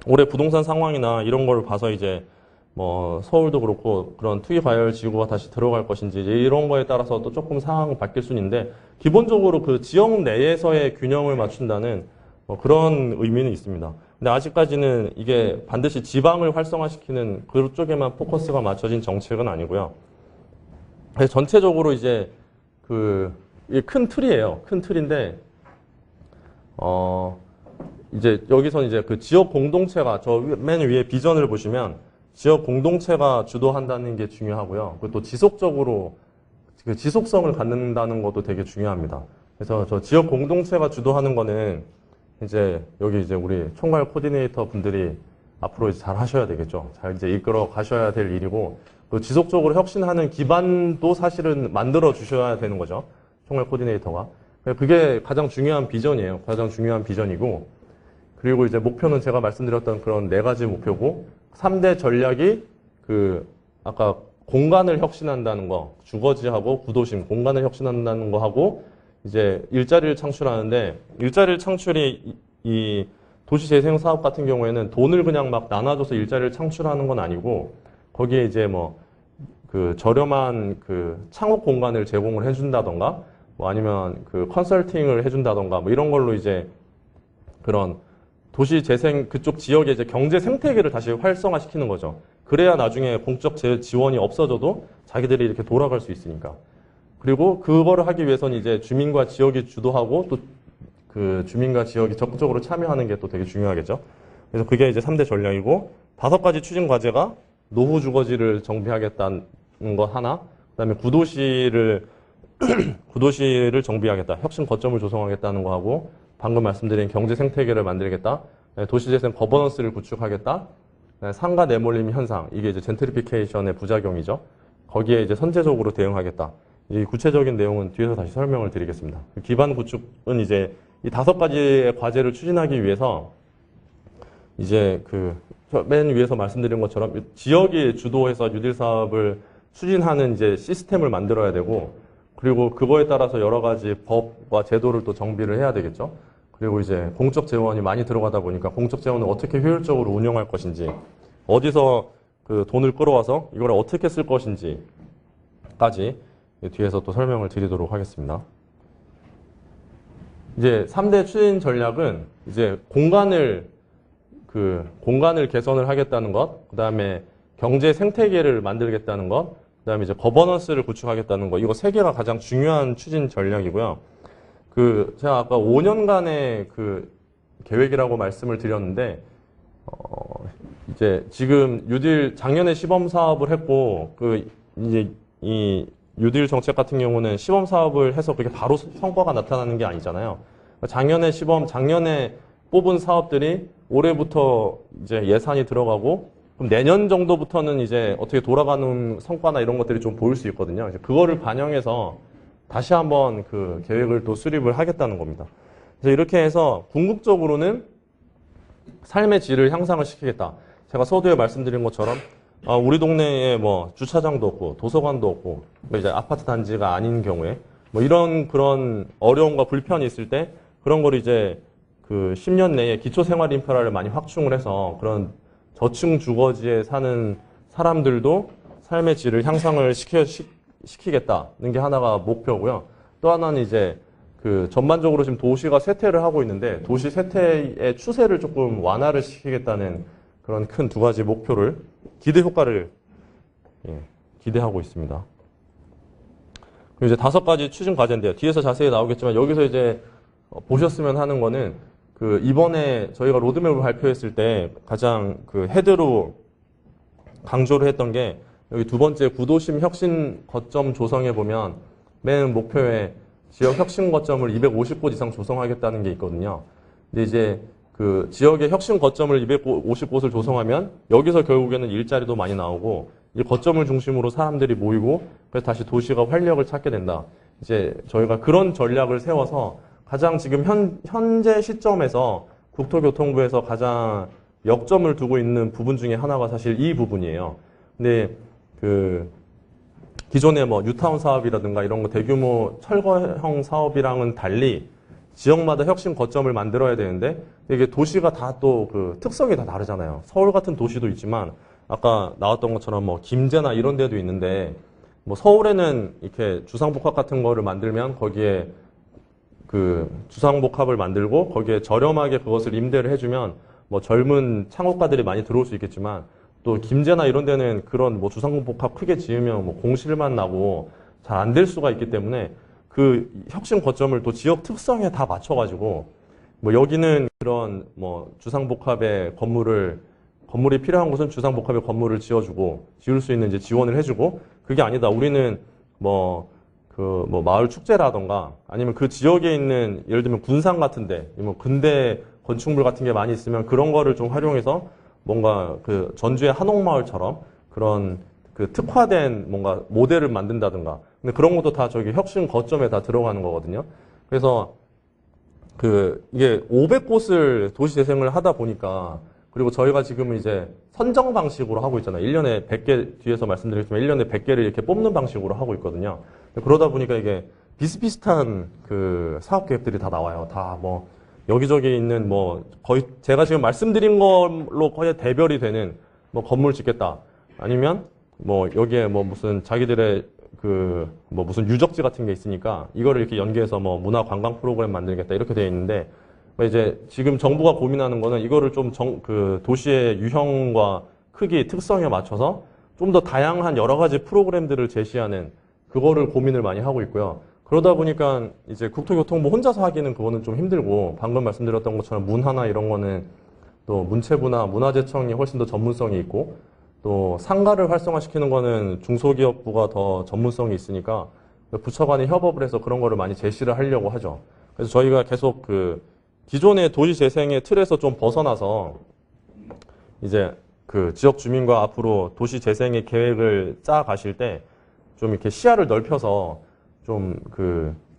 올해 부동산 상황이나 이런 걸 봐서 이제 뭐 서울도 그렇고 그런 투기 과열 지구가 다시 들어갈 것인지 이제 이런 거에 따라서 또 조금 상황이 바뀔 수는 있는데, 기본적으로 그 지역 내에서의 균형을 맞춘다는 뭐 그런 의미는 있습니다. 근데 아직까지는 이게 반드시 지방을 활성화시키는 그쪽에만 포커스가 맞춰진 정책은 아니고요. 그래서 전체적으로 이제 이게 큰 틀이에요. 큰 틀인데, 이제 여기서 이제 그 지역 공동체가 저 맨 위에 비전을 보시면 지역 공동체가 주도한다는 게 중요하고요. 그리고 또 지속적으로 그 지속성을 갖는다는 것도 되게 중요합니다. 그래서 저 지역 공동체가 주도하는 거는 이제 여기 이제 우리 총괄 코디네이터 분들이 앞으로 이제 잘 하셔야 되겠죠. 잘 이제 이끌어 가셔야 될 일이고, 그 지속적으로 혁신하는 기반도 사실은 만들어 주셔야 되는 거죠. 총괄 코디네이터가. 그게 가장 중요한 비전이에요. 가장 중요한 비전이고, 그리고 이제 목표는 제가 말씀드렸던 그런 4가지 목표고, 3대 전략이 아까 공간을 혁신한다는 거, 주거지하고 구도심, 공간을 혁신한다는 거 하고, 이제 일자리를 창출하는데, 일자리를 창출이 이 도시재생 사업 같은 경우에는 돈을 그냥 막 나눠줘서 일자리를 창출하는 건 아니고, 거기에 이제 뭐 저렴한 창업 공간을 제공을 해준다던가, 뭐 아니면 컨설팅을 해준다던가, 뭐 이런 걸로 이제 그런 도시재생 그쪽 지역의 이제 경제 생태계를 다시 활성화시키는 거죠. 그래야 나중에 공적 지원이 없어져도 자기들이 이렇게 돌아갈 수 있으니까. 그리고 그거를 하기 위해서는 이제 주민과 지역이 주도하고 또 주민과 지역이 적극적으로 참여하는 게 또 되게 중요하겠죠. 그래서 그게 이제 3대 전략이고, 5가지 추진 과제가 노후 주거지를 정비하겠다는 거 하나, 그다음에 구도시를 정비하겠다, 혁신 거점을 조성하겠다는 거 하고, 방금 말씀드린 경제 생태계를 만들겠다, 도시재생 거버넌스를 구축하겠다, 상가 내몰림 현상, 이게 이제 젠트리피케이션의 부작용이죠. 거기에 이제 선제적으로 대응하겠다. 이 구체적인 내용은 뒤에서 다시 설명을 드리겠습니다. 기반 구축은 이제 이 5가지의 과제를 추진하기 위해서 이제 맨 위에서 말씀드린 것처럼 지역이 주도해서 뉴딜 사업을 추진하는 이제 시스템을 만들어야 되고, 그리고 그거에 따라서 여러 가지 법과 제도를 또 정비를 해야 되겠죠. 그리고 이제 공적 재원이 많이 들어가다 보니까 공적 재원을 어떻게 효율적으로 운영할 것인지, 어디서 돈을 끌어와서 이걸 어떻게 쓸 것인지까지 뒤에서 또 설명을 드리도록 하겠습니다. 이제 3대 추진 전략은 이제 공간을 개선을 하겠다는 것, 그 다음에 경제 생태계를 만들겠다는 것, 그 다음에 이제 거버넌스를 구축하겠다는 것, 이거 3개가 가장 중요한 추진 전략이고요. 제가 아까 5년간의 계획이라고 말씀을 드렸는데, 이제 지금 뉴딜 작년에 시범 사업을 했고, 이제 이 뉴딜 정책 같은 경우는 시범 사업을 해서 그게 바로 성과가 나타나는 게 아니잖아요. 작년에 뽑은 사업들이 올해부터 이제 예산이 들어가고, 그럼 내년 정도부터는 이제 어떻게 돌아가는 성과나 이런 것들이 좀 보일 수 있거든요. 이제 그거를 반영해서 다시 한번 계획을 또 수립을 하겠다는 겁니다. 그래서 이렇게 해서 궁극적으로는 삶의 질을 향상을 시키겠다. 제가 서두에 말씀드린 것처럼 우리 동네에 뭐 주차장도 없고 도서관도 없고 이제 아파트 단지가 아닌 경우에 뭐 이런 그런 어려움과 불편이 있을 때 그런 걸 이제 10년 내에 기초 생활 인프라를 많이 확충을 해서 그런 저층 주거지에 사는 사람들도 삶의 질을 향상을 시키겠다는 게 하나가 목표고요. 또 하나는 이제 그 전반적으로 지금 도시가 쇠퇴를 하고 있는데 도시 쇠퇴의 추세를 조금 완화를 시키겠다는 그런 큰 두 가지 목표를 기대 효과를 기대하고 있습니다. 그리고 이제 5가지 추진 과제인데요. 뒤에서 자세히 나오겠지만 여기서 이제 보셨으면 하는 거는 그 이번에 저희가 로드맵을 발표했을 때 가장 그 헤드로 강조를 했던 게 여기 두 번째 구도심 혁신 거점 조성에 보면 맨 목표에 지역 혁신 거점을 250곳 이상 조성하겠다는 게 있거든요. 근데 이제 그 지역의 혁신 거점을 250곳을 조성하면 여기서 결국에는 일자리도 많이 나오고 이 거점을 중심으로 사람들이 모이고 그래서 다시 도시가 활력을 찾게 된다. 이제 저희가 그런 전략을 세워서 가장 지금 현재 시점에서 국토교통부에서 가장 역점을 두고 있는 부분 중에 하나가 사실 이 부분이에요. 근데 그 기존의 뭐 뉴타운 사업이라든가 이런 거 대규모 철거형 사업이랑은 달리 지역마다 혁신 거점을 만들어야 되는데 이게 도시가 다 또 그 특성이 다 다르잖아요. 서울 같은 도시도 있지만 아까 나왔던 것처럼 뭐 김제나 이런 데도 있는데 뭐 서울에는 이렇게 주상복합 같은 거를 만들면 거기에 그 주상복합을 만들고 거기에 저렴하게 그것을 임대를 해주면 뭐 젊은 창업가들이 많이 들어올 수 있겠지만 또 김제나 이런 데는 그런 뭐 주상복합 크게 지으면 뭐 공실만 나고 잘 안 될 수가 있기 때문에 그 혁신 거점을 또 지역 특성에 다 맞춰가지고 뭐 여기는 그런 뭐 주상복합의 건물이 필요한 곳은 주상복합의 건물을 지어주고 지을 수 있는 이제 지원을 해주고 그게 아니다. 우리는 뭐 마을 축제라던가 아니면 그 지역에 있는 예를 들면 군산 같은데 뭐 근대 건축물 같은 게 많이 있으면 그런 거를 좀 활용해서 뭔가 그 전주의 한옥마을처럼 그런 그 특화된 뭔가 모델을 만든다든가 근데 그런 것도 다 저기 혁신 거점에 다 들어가는 거거든요. 그래서 그 이게 500곳을 도시 재생을 하다 보니까 그리고 저희가 지금 이제 선정 방식으로 하고 있잖아요. 1년에 100개 뒤에서 말씀드렸지만 1년에 100개를 이렇게 뽑는 방식으로 하고 있거든요. 그러다 보니까 이게 비슷비슷한 그 사업 계획들이 다 나와요. 다 뭐 여기저기 있는 뭐 거의 제가 지금 말씀드린 걸로 거의 대별이 되는 뭐 건물 짓겠다. 아니면 뭐 여기에 뭐 무슨 자기들의 그 뭐 무슨 유적지 같은 게 있으니까 이거를 이렇게 연계해서 뭐 문화 관광 프로그램 만들겠다 이렇게 되어 있는데 이제 지금 정부가 고민하는 거는 이거를 좀 그 도시의 유형과 크기, 특성에 맞춰서 좀 더 다양한 여러 가지 프로그램들을 제시하는 그거를 고민을 많이 하고 있고요. 그러다 보니까 이제 국토교통부 혼자서 하기는 그거는 좀 힘들고 방금 말씀드렸던 것처럼 문화나 이런 거는 또 문체부나 문화재청이 훨씬 더 전문성이 있고 또 상가를 활성화시키는 거는 중소기업부가 더 전문성이 있으니까 부처 간에 협업을 해서 그런 거를 많이 제시를 하려고 하죠. 그래서 저희가 계속 그 기존의 도시 재생의 틀에서 좀 벗어나서 이제 그 지역 주민과 앞으로 도시 재생의 계획을 짜 가실 때 좀 이렇게 시야를 넓혀서 좀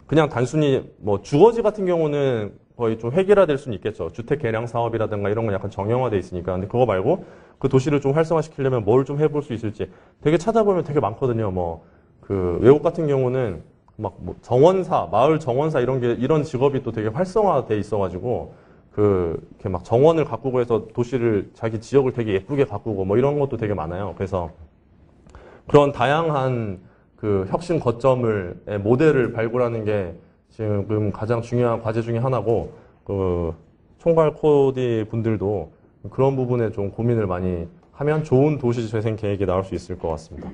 그냥 단순히 뭐 주거지 같은 경우는 거의 좀 획일화될 수는 있겠죠. 주택 개량 사업이라든가 이런 건 약간 정형화돼 있으니까. 근데 그거 말고 그 도시를 좀 활성화시키려면 뭘 좀 해볼 수 있을지 되게 찾아보면 되게 많거든요. 뭐 그 외국 같은 경우는 막 뭐 정원사, 마을 정원사 이런 직업이 또 되게 활성화돼 있어가지고 이렇게 막 정원을 가꾸고 해서 도시를 자기 지역을 되게 예쁘게 가꾸고 뭐 이런 것도 되게 많아요. 그래서 그런 다양한 그 혁신 거점을 모델을 발굴하는 게 지금 가장 중요한 과제 중에 하나고 그 총괄 코디 분들도 그런 부분에 좀 고민을 많이 하면 좋은 도시 재생 계획이 나올 수 있을 것 같습니다.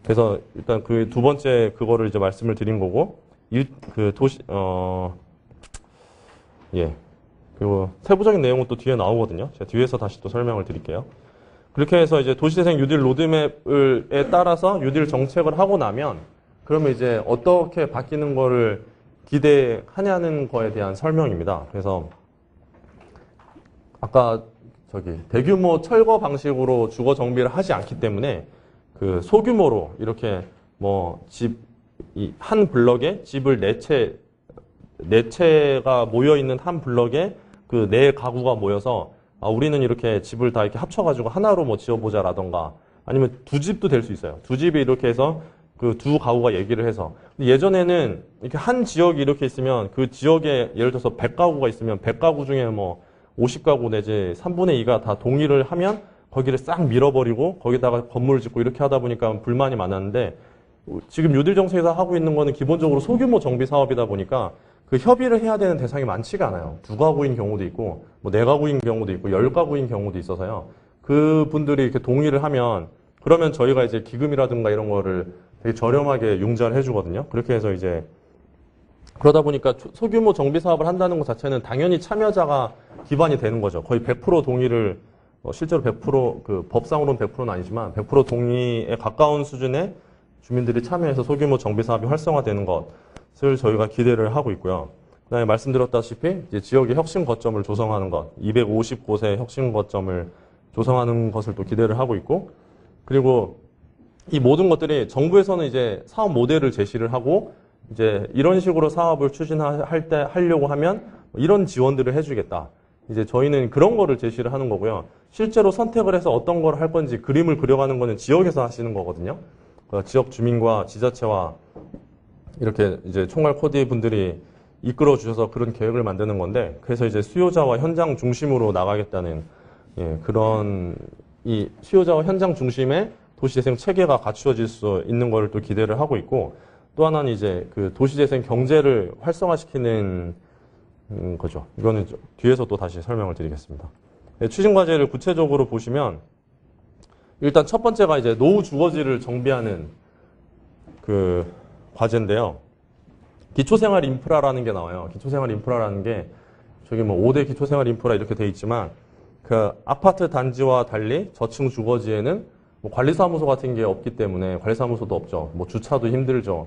그래서 일단 그 두 번째 그거를 이제 말씀을 드린 거고 그리고 세부적인 내용은 또 뒤에 나오거든요. 제가 뒤에서 다시 또 설명을 드릴게요. 그렇게 해서 이제 도시재생 뉴딜 로드맵에 따라서 뉴딜 정책을 하고 나면 그러면 이제 어떻게 바뀌는 거를 기대하냐는 거에 대한 설명입니다. 그래서 아까 대규모 철거 방식으로 주거 정비를 하지 않기 때문에 그 소규모로 이렇게 뭐 한 블럭에 집을 네 채가 모여 있는 한 블럭에 그 네 가구가 모여서 우리는 이렇게 집을 다 이렇게 합쳐가지고 하나로 뭐 지어보자라던가 아니면 두 집도 될 수 있어요. 두 집이 이렇게 해서 그 두 가구가 얘기를 해서 예전에는 이렇게 한 지역이 이렇게 있으면 그 지역에 예를 들어서 100가구가 있으면 100가구 중에 뭐 50가구 내지 3분의 2가 다 동의를 하면 거기를 싹 밀어버리고 거기다가 건물을 짓고 이렇게 하다 보니까 불만이 많았는데 지금 뉴딜 정책에서 하고 있는 거는 기본적으로 소규모 정비 사업이다 보니까 그 협의를 해야 되는 대상이 많지가 않아요. 2가구인 경우도 있고 뭐 4가구인 경우도 있고 10가구인 경우도 있어서요. 그분들이 이렇게 동의를 하면 그러면 저희가 이제 기금이라든가 이런 거를 되게 저렴하게 융자를 해주거든요. 그렇게 해서 이제 그러다 보니까 소규모 정비 사업을 한다는 것 자체는 당연히 참여자가 기반이 되는 거죠. 거의 100% 동의를 실제로 100% 그 법상으로는 100%는 아니지만 100% 동의에 가까운 수준의 주민들이 참여해서 소규모 정비 사업이 활성화되는 것을 저희가 기대를 하고 있고요. 그다음에 말씀드렸다시피 이제 지역의 혁신 거점을 조성하는 것, 250곳의 혁신 거점을 조성하는 것을 또 기대를 하고 있고, 그리고 이 모든 것들이 정부에서는 이제 사업 모델을 제시를 하고 이제 이런 식으로 사업을 추진할 때 하려고 하면 이런 지원들을 해주겠다. 이제 저희는 그런 거를 제시를 하는 거고요. 실제로 선택을 해서 어떤 걸 할 건지 그림을 그려가는 거는 지역에서 하시는 거거든요. 지역 주민과 지자체와 이렇게 이제 총괄 코디 분들이 이끌어 주셔서 그런 계획을 만드는 건데, 그래서 이제 수요자와 현장 중심으로 나가겠다는 그런 이 수요자와 현장 중심의 도시재생 체계가 갖추어질 수 있는 거를 또 기대를 하고 있고, 또 하나는 이제 그 도시재생 경제를 활성화시키는 거죠. 이거는 뒤에서 또 다시 설명을 드리겠습니다. 추진 과제를 구체적으로 보시면 일단 첫 번째가 이제 노후 주거지를 정비하는 그 과제인데요. 기초생활 인프라라는 게 나와요. 기초생활 인프라라는 게 저기 뭐 5대 기초생활 인프라 이렇게 돼 있지만 그 아파트 단지와 달리 저층 주거지에는 뭐 관리사무소 같은 게 없기 때문에 관리사무소도 없죠. 뭐 주차도 힘들죠.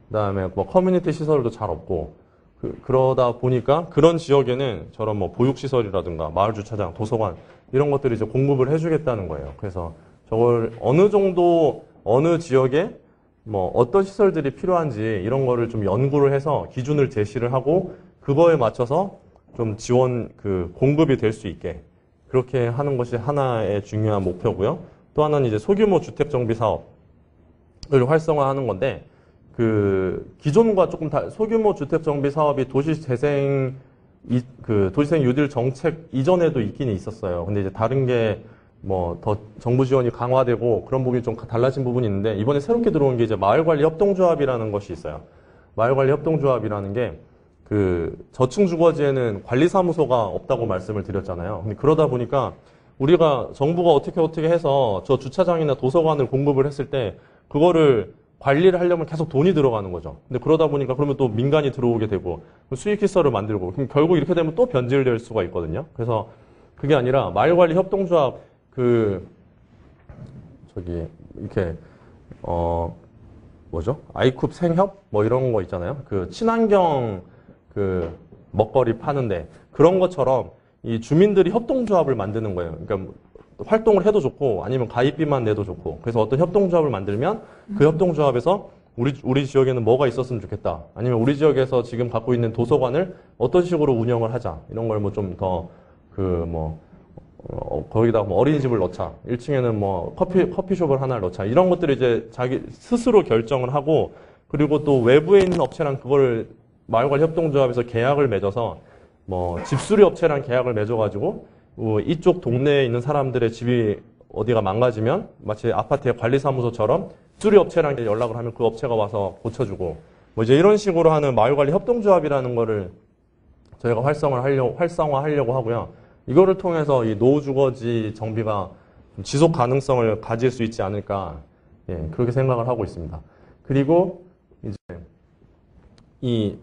그다음에 뭐 커뮤니티 시설도 잘 없고 그러다 보니까 그런 지역에는 저런 뭐 보육시설이라든가 마을 주차장, 도서관 이런 것들을 이제 공급을 해주겠다는 거예요. 그래서 저걸 어느 정도 어느 지역에 뭐 어떤 시설들이 필요한지 이런 거를 좀 연구를 해서 기준을 제시를 하고 그거에 맞춰서 좀 지원 그 공급이 될 수 있게 그렇게 하는 것이 하나의 중요한 목표고요. 또 하나는 이제 소규모 주택 정비 사업을 활성화하는 건데 그 기존과 조금 소규모 주택 정비 사업이 도시재생 도시재생 뉴딜 정책 이전에도 있긴 있었어요. 근데 이제 다른 게 뭐 더 정부 지원이 강화되고 그런 부분이 좀 달라진 부분이 있는데 이번에 새롭게 들어온 게 이제 마을관리 협동조합이라는 것이 있어요. 마을관리 협동조합이라는 게 그 저층 주거지에는 관리사무소가 없다고 말씀을 드렸잖아요. 근데 그러다 보니까 우리가 정부가 어떻게 해서 저 주차장이나 도서관을 공급을 했을 때 그거를 관리를 하려면 계속 돈이 들어가는 거죠. 근데 그러다 보니까 그러면 또 민간이 들어오게 되고 수익시설을 만들고 그럼 결국 이렇게 되면 또 변질될 수가 있거든요. 그래서 그게 아니라 마을관리 협동조합 이렇게 아이쿱 생협 뭐 이런 거 있잖아요. 그 친환경 그 먹거리 파는데 그런 것처럼 이 주민들이 협동조합을 만드는 거예요. 그러니까 활동을 해도 좋고 아니면 가입비만 내도 좋고 그래서 어떤 협동조합을 만들면 그 협동조합에서 우리 지역에는 뭐가 있었으면 좋겠다. 아니면 우리 지역에서 지금 갖고 있는 도서관을 어떤 식으로 운영을 하자. 이런 걸 뭐 좀 더 거기다가 뭐 어린이집을 넣자. 1층에는 뭐 커피숍을 하나 넣자. 이런 것들을 이제 자기 스스로 결정을 하고 그리고 또 외부에 있는 업체랑 그거를 마을관리 협동조합에서 계약을 맺어서 뭐 집수리 업체랑 계약을 맺어가지고 이쪽 동네에 있는 사람들의 집이 어디가 망가지면 마치 아파트의 관리사무소처럼 수리 업체랑 연락을 하면 그 업체가 와서 고쳐주고 뭐 이제 이런 식으로 하는 마을관리 협동조합이라는 거를 저희가 활성화하려고 하고요. 이거를 통해서 이 노후주거지 정비가 좀 지속 가능성을 가질 수 있지 않을까 그렇게 생각을 하고 있습니다. 그리고 이제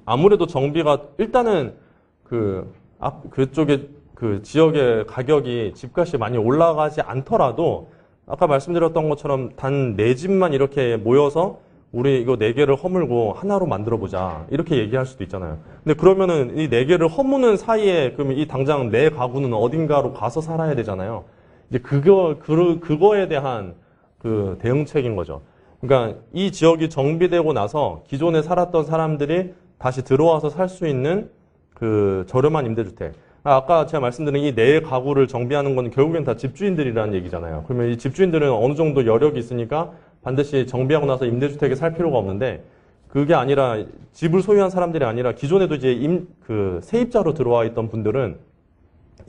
아무래도 정비가 일단은 그쪽에 그 지역의 가격이 집값이 많이 올라가지 않더라도 아까 말씀드렸던 것처럼 단 4집만 이렇게 모여서 우리 이거 4개를 허물고 하나로 만들어 보자 이렇게 얘기할 수도 있잖아요. 근데 그러면은 이 4개를 허무는 사이에 그러면 이 당장 내 가구는 어딘가로 가서 살아야 되잖아요. 이제 그거에 대한 그 대응책인 거죠. 그러니까 이 지역이 정비되고 나서 기존에 살았던 사람들이 다시 들어와서 살 수 있는 그 저렴한 임대주택. 아까 제가 말씀드린 이 내 가구를 정비하는 건 결국엔 다 집주인들이라는 얘기잖아요. 그러면 이 집주인들은 어느 정도 여력이 있으니까 반드시 정비하고 나서 임대주택에 살 필요가 없는데 그게 아니라 집을 소유한 사람들이 아니라 기존에도 이제 세입자로 들어와 있던 분들은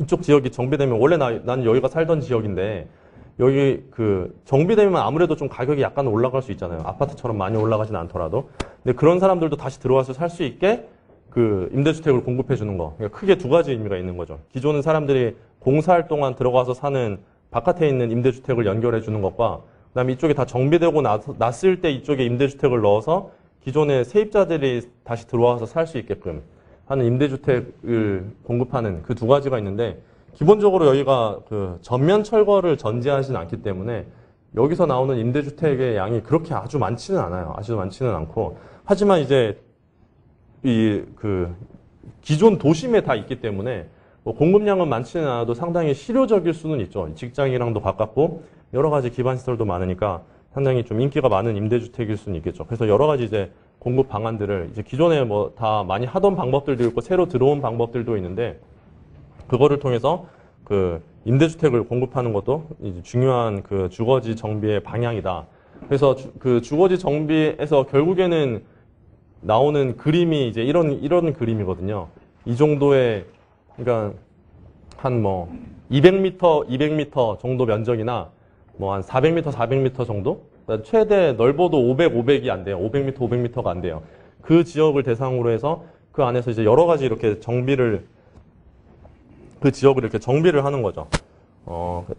이쪽 지역이 정비되면 원래 난 여기가 살던 지역인데 여기 그 정비되면 아무래도 좀 가격이 약간 올라갈 수 있잖아요. 아파트처럼 많이 올라가진 않더라도. 근데 그런 사람들도 다시 들어와서 살 수 있게 그 임대주택을 공급해 주는 거. 그러니까 크게 두 가지 의미가 있는 거죠. 기존은 사람들이 공사할 동안 들어가서 사는 바깥에 있는 임대주택을 연결해 주는 것과 그다음에 이쪽에 다 정비되고 났을 때 이쪽에 임대주택을 넣어서 기존의 세입자들이 다시 들어와서 살 수 있게끔 하는 임대주택을 공급하는 그 두 가지가 있는데 기본적으로 여기가 그 전면 철거를 전제하진 않기 때문에 여기서 나오는 임대주택의 양이 그렇게 아주 많지는 않아요. 아주 많지는 않고 하지만 이제 이 그 기존 도심에 다 있기 때문에 뭐 공급량은 많지는 않아도 상당히 실효적일 수는 있죠. 직장이랑도 가깝고 여러 가지 기반 시설도 많으니까 상당히 좀 인기가 많은 임대주택일 수는 있겠죠. 그래서 여러 가지 이제 공급 방안들을 이제 기존에 뭐 다 많이 하던 방법들도 있고 새로 들어온 방법들도 있는데 그거를 통해서 그 임대주택을 공급하는 것도 이제 중요한 그 주거지 정비의 방향이다. 그래서 그 주거지 정비에서 결국에는 나오는 그림이 이제 이런 그림이거든요. 이 정도의 그러니까 한 뭐 200m 정도 면적이나 뭐 한 400m, 400m 정도? 그러니까 최대 넓어도 500이 안 돼요. 500m, 500m가 안 돼요. 그 지역을 대상으로 해서 그 안에서 이제 여러 가지 이렇게 그 지역을 이렇게 정비를 하는 거죠.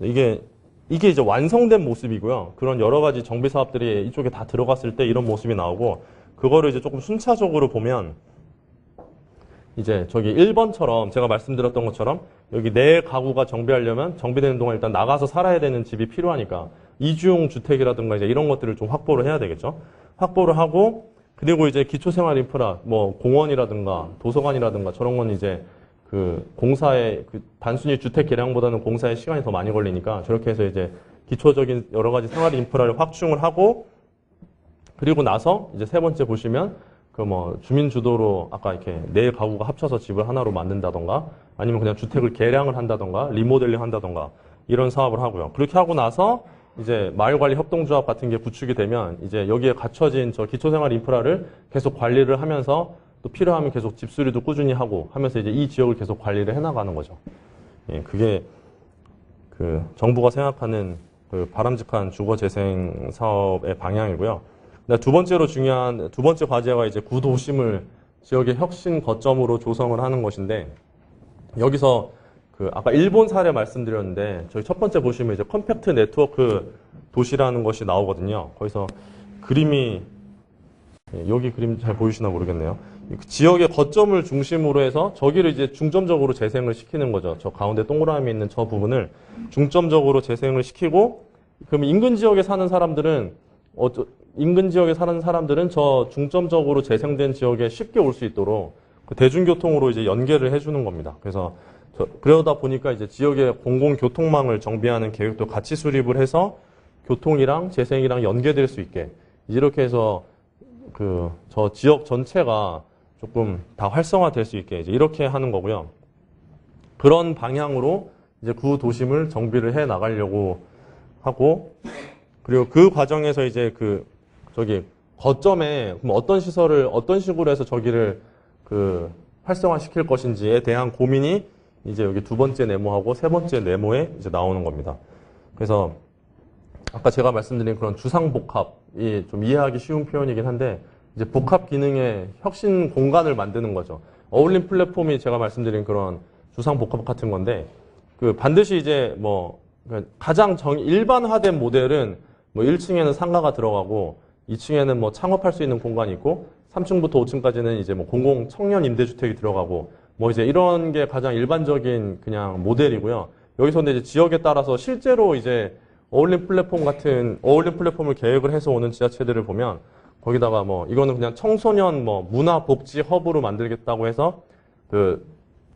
이게 이제 완성된 모습이고요. 그런 여러 가지 정비 사업들이 이쪽에 다 들어갔을 때 이런 모습이 나오고 그거를 이제 조금 순차적으로 보면 이제 저기 1번처럼 제가 말씀드렸던 것처럼 여기 내 가구가 정비하려면 정비되는 동안 일단 나가서 살아야 되는 집이 필요하니까 이주용 주택이라든가 이제 이런 것들을 좀 확보를 해야 되겠죠. 확보를 하고 그리고 이제 기초생활 인프라 뭐 공원이라든가 도서관이라든가 저런 건 이제 그 공사에 그 단순히 주택 개량보다는 공사에 시간이 더 많이 걸리니까 저렇게 해서 이제 기초적인 여러 가지 생활 인프라를 확충을 하고 그리고 나서 이제 세 번째 보시면 그 뭐 주민 주도로 아까 이렇게 네 가구가 합쳐서 집을 하나로 만든다던가 아니면 그냥 주택을 개량을 한다던가 리모델링 한다던가 이런 사업을 하고요. 그렇게 하고 나서 이제 마을관리 협동조합 같은 게 구축이 되면 이제 여기에 갖춰진 저 기초생활 인프라를 계속 관리를 하면서 또 필요하면 계속 집수리도 꾸준히 하고 하면서 이제 이 지역을 계속 관리를 해나가는 거죠. 예, 그게 그 정부가 생각하는 그 바람직한 주거재생 사업의 방향이고요. 두 번째로 중요한 두 번째 과제가 이제 구도심을 지역의 혁신 거점으로 조성을 하는 것인데 여기서 그 아까 일본 사례 말씀드렸는데 저희 첫 번째 보시면 이제 컴팩트 네트워크 도시라는 것이 나오거든요. 거기서 그림이 여기 그림 잘 보이시나 모르겠네요. 지역의 거점을 중심으로 해서 저기를 이제 중점적으로 재생을 시키는 거죠. 저 가운데 동그라미 있는 저 부분을 중점적으로 재생을 시키고 그럼 인근 지역에 사는 사람들은 저 중점적으로 재생된 지역에 쉽게 올 수 있도록 그 대중교통으로 이제 연계를 해주는 겁니다. 그래서 그러다 보니까 이제 지역의 공공교통망을 정비하는 계획도 같이 수립을 해서 교통이랑 재생이랑 연계될 수 있게 이렇게 해서 그 저 지역 전체가 조금 다 활성화될 수 있게 이제 이렇게 하는 거고요. 그런 방향으로 이제 구도심을 정비를 해 나가려고 하고 그리고 그 과정에서 이제 저기 거점에 그럼 어떤 시설을 어떤 식으로 해서 저기를 그 활성화시킬 것인지에 대한 고민이 이제 여기 두 번째 네모하고 세 번째 네모에 이제 나오는 겁니다. 그래서 아까 제가 말씀드린 그런 주상복합이 좀 이해하기 쉬운 표현이긴 한데 이제 복합 기능의 혁신 공간을 만드는 거죠. 어울림 플랫폼이 제가 말씀드린 그런 주상복합 같은 건데 그 반드시 이제 뭐 가장 일반화된 모델은 뭐 1층에는 상가가 들어가고 2층에는 뭐 창업할 수 있는 공간이 있고 3층부터 5층까지는 이제 뭐 공공 청년 임대주택이 들어가고 뭐 이제 이런 게 가장 일반적인 그냥 모델이고요. 여기서 근데 이제 지역에 따라서 실제로 이제 어울림 플랫폼을 계획을 해서 오는 지자체들을 보면 거기다가 뭐 이거는 그냥 청소년 뭐 문화복지 허브로 만들겠다고 해서 그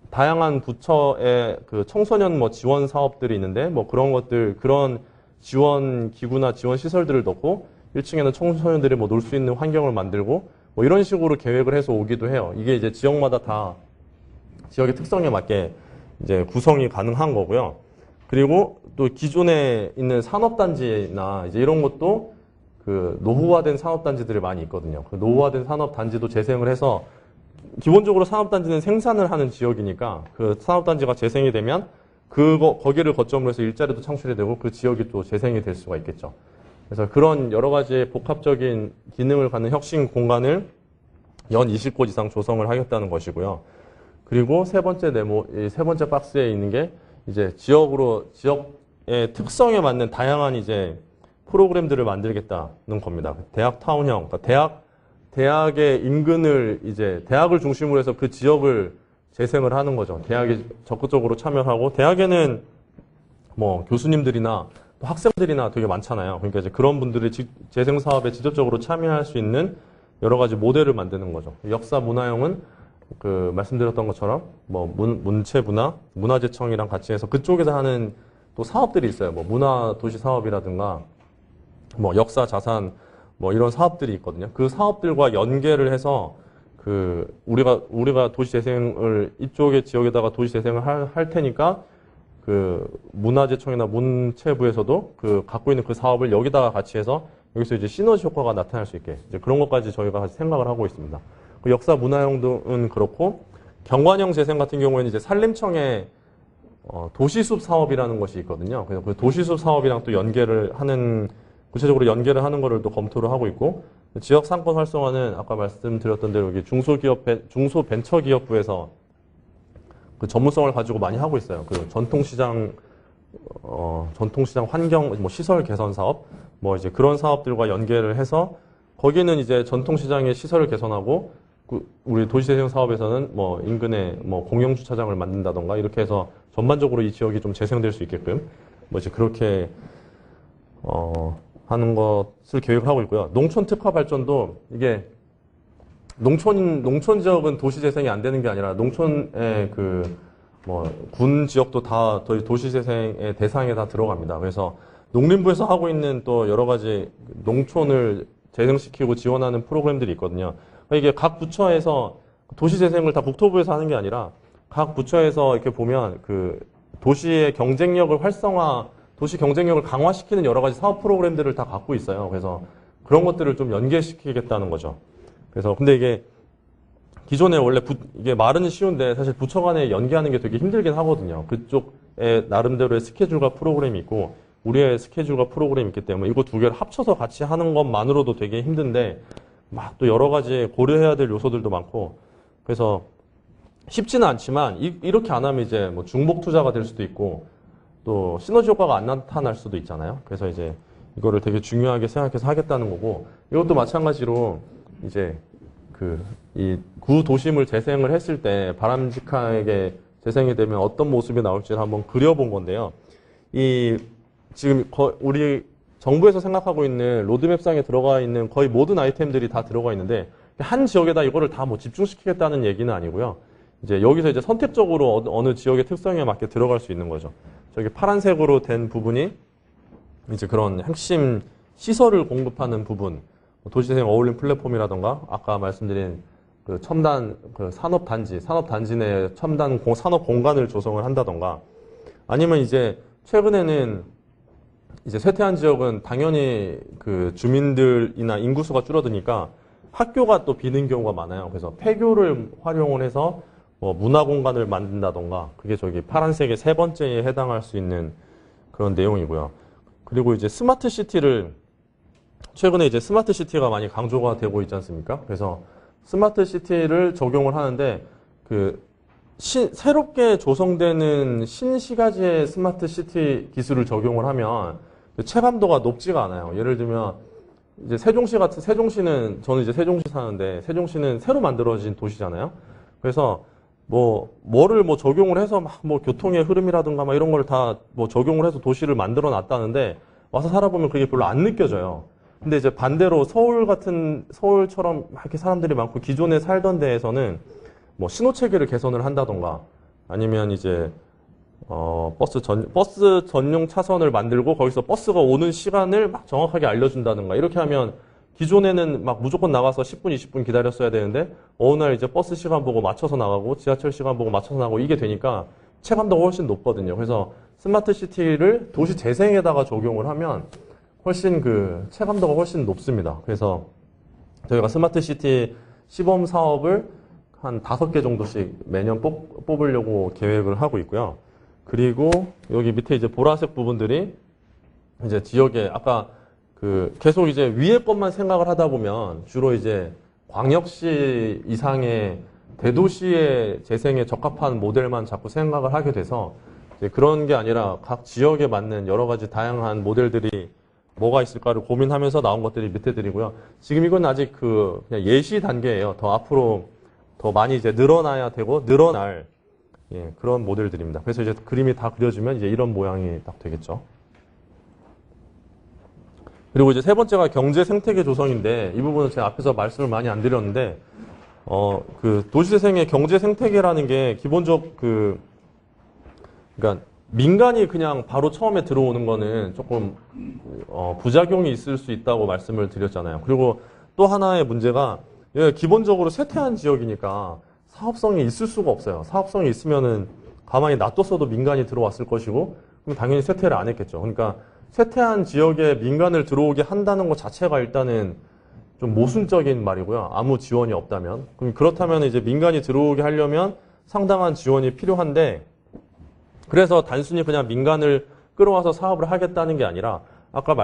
다양한 부처의 그 청소년 뭐 지원 사업들이 있는데 뭐 그런 것들 그런 지원 기구나 지원 시설들을 넣고 1층에는 청소년들이 뭐 놀 수 있는 환경을 만들고 뭐 이런 식으로 계획을 해서 오기도 해요. 이게 이제 지역마다 다 지역의 특성에 맞게 이제 구성이 가능한 거고요. 그리고 또 기존에 있는 산업단지나 이제 이런 것도 그 노후화된 산업단지들이 많이 있거든요. 그 노후화된 산업단지도 재생을 해서 기본적으로 산업단지는 생산을 하는 지역이니까 그 산업단지가 재생이 되면 거기를 거점으로 해서 일자리도 창출이 되고 그 지역이 또 재생이 될 수가 있겠죠. 그래서 그런 여러 가지 복합적인 기능을 갖는 혁신 공간을 연 20곳 이상 조성을 하겠다는 것이고요. 그리고 세 번째 박스에 있는 게 이제 지역의 특성에 맞는 다양한 이제 프로그램들을 만들겠다는 겁니다. 대학 타운형, 그러니까 대학의 인근을 이제 대학을 중심으로 해서 그 지역을 재생을 하는 거죠. 대학이 적극적으로 참여하고 대학에는 뭐 교수님들이나 또 학생들이나 되게 많잖아요. 그러니까 이제 그런 분들이 재생 사업에 직접적으로 참여할 수 있는 여러 가지 모델을 만드는 거죠. 역사 문화형은 그 말씀드렸던 것처럼 뭐 문체부나 문화재청이랑 같이 해서 그쪽에서 하는 또 사업들이 있어요. 뭐 문화 도시 사업이라든가 뭐 역사 자산 뭐 이런 사업들이 있거든요. 그 사업들과 연계를 해서 그 우리가 도시 재생을 이쪽의 지역에다가 도시 재생을 할 테니까 그 문화재청이나 문체부에서도 그 갖고 있는 그 사업을 여기다가 같이 해서 여기서 이제 시너지 효과가 나타날 수 있게 이제 그런 것까지 저희가 생각을 하고 있습니다. 그 역사 문화형은 그렇고 경관형 재생 같은 경우에는 이제 산림청의 도시숲 사업이라는 것이 있거든요. 그래서 그 도시숲 사업이랑 또 구체적으로 연계를 하는 거를 또 검토를 하고 있고 지역 상권 활성화는 아까 말씀드렸던 대로 여기 중소벤처기업부에서 그 전문성을 가지고 많이 하고 있어요. 그 전통시장 환경, 뭐 시설 개선 사업, 뭐 이제 그런 사업들과 연계를 해서 거기는 이제 전통시장의 시설을 개선하고 우리 도시재생 사업에서는 뭐 인근에 뭐 공영주차장을 만든다던가 이렇게 해서 전반적으로 이 지역이 좀 재생될 수 있게끔 뭐 이제 그렇게 하는 것을 계획을 하고 있고요. 농촌 특화 발전도 이게 농촌 지역은 도시 재생이 안 되는 게 아니라 농촌의 군 지역도 다 도시 재생의 대상에 다 들어갑니다. 그래서 농림부에서 하고 있는 또 여러 가지 농촌을 재생시키고 지원하는 프로그램들이 있거든요. 이게 각 부처에서 도시 재생을 다 국토부에서 하는 게 아니라 각 부처에서 이렇게 보면 그 도시의 경쟁력을 도시 경쟁력을 강화시키는 여러 가지 사업 프로그램들을 다 갖고 있어요. 그래서 그런 것들을 좀 연계시키겠다는 거죠. 그래서 근데 이게 기존에 원래 이게 말은 쉬운데 사실 부처 간에 연계하는 게 되게 힘들긴 하거든요. 그쪽에 나름대로의 스케줄과 프로그램이 있고 우리의 스케줄과 프로그램이 있기 때문에 이거 두 개를 합쳐서 같이 하는 것만으로도 되게 힘든데 막 또 여러 가지 고려해야 될 요소들도 많고 그래서 쉽지는 않지만 이렇게 안 하면 이제 뭐 중복 투자가 될 수도 있고 또 시너지 효과가 안 나타날 수도 있잖아요. 그래서 이제 이거를 되게 중요하게 생각해서 하겠다는 거고 이것도 마찬가지로 이제 이 구도심을 재생을 했을 때 바람직하게 재생이 되면 어떤 모습이 나올지를 한번 그려본 건데요. 지금 우리 정부에서 생각하고 있는 로드맵상에 들어가 있는 거의 모든 아이템들이 다 들어가 있는데 한 지역에다 이거를 다 뭐 집중시키겠다는 얘기는 아니고요. 이제 여기서 이제 선택적으로 어느 지역의 특성에 맞게 들어갈 수 있는 거죠. 저기 파란색으로 된 부분이 이제 그런 핵심 시설을 공급하는 부분, 도시재생 어울림 플랫폼이라던가 아까 말씀드린 그 첨단 산업단지 내 첨단 산업 공간을 조성을 한다던가 아니면 이제 최근에는 이제 쇠퇴한 지역은 당연히 그 주민들이나 인구수가 줄어드니까 학교가 또 비는 경우가 많아요. 그래서 폐교를 활용을 해서 뭐 문화 공간을 만든다던가 그게 저기 파란색의 세 번째에 해당할 수 있는 그런 내용이고요. 그리고 이제 최근에 이제 스마트 시티가 많이 강조가 되고 있지 않습니까? 그래서 스마트 시티를 적용을 하는데 새롭게 조성되는 신시가지의 스마트 시티 기술을 적용을 하면 체감도가 높지가 않아요. 예를 들면 이제 세종시는 저는 이제 세종시 사는데 세종시는 새로 만들어진 도시잖아요. 그래서 뭐를 적용을 해서 막 교통의 흐름이라든가 막 이런 걸 다 적용을 해서 도시를 만들어 놨다는데 와서 살아보면 그게 별로 안 느껴져요. 근데 이제 반대로 서울처럼 이렇게 사람들이 많고 기존에 살던 데에서는 신호 체계를 개선을 한다던가 아니면 이제 버스 전용 차선을 만들고 거기서 버스가 오는 시간을 막 정확하게 알려준다든가 이렇게 하면 기존에는 막 무조건 나가서 10분, 20분 기다렸어야 되는데 어느 날 이제 버스 시간 보고 맞춰서 나가고 지하철 시간 보고 맞춰서 나가고 이게 되니까 체감도가 훨씬 높거든요. 그래서 스마트 시티를 도시 재생에다가 적용을 하면 훨씬 체감도가 훨씬 높습니다. 그래서 저희가 스마트 시티 시범 사업을 한 5개 정도씩 매년 뽑으려고 계획을 하고 있고요. 그리고 여기 밑에 이제 보라색 부분들이 이제 지역에 아까 계속 이제 위에 것만 생각을 하다 보면 주로 이제 광역시 이상의 대도시의 재생에 적합한 모델만 자꾸 생각을 하게 돼서 이제 그런 게 아니라 각 지역에 맞는 여러 가지 다양한 모델들이 뭐가 있을까를 고민하면서 나온 것들이 밑에 드리고요. 지금 이건 아직 그냥 예시 단계예요. 더 앞으로 더 많이 이제 늘어나야 되고 늘어날 그런 모델들입니다. 그래서 이제 그림이 다 그려지면 이제 이런 모양이 딱 되겠죠. 그리고 이제 세 번째가 경제 생태계 조성인데 이 부분은 제가 앞에서 말씀을 많이 안 드렸는데 도시재생의 경제 생태계라는 게 기본적 그러니까 민간이 그냥 바로 처음에 들어오는 거는 조금 부작용이 있을 수 있다고 말씀을 드렸잖아요. 그리고 또 하나의 문제가 기본적으로 쇠퇴한 지역이니까 사업성이 있을 수가 없어요. 사업성이 있으면은 가만히 놔뒀어도 민간이 들어왔을 것이고 그럼 당연히 쇠퇴를 안 했겠죠. 그러니까 쇠퇴한 지역에 민간을 들어오게 한다는 것 자체가 일단은 좀 모순적인 말이고요. 아무 지원이 없다면. 그럼 그렇다면 이제 민간이 들어오게 하려면 상당한 지원이 필요한데 그래서 단순히 그냥 민간을 끌어와서 사업을 하겠다는 게 아니라 아까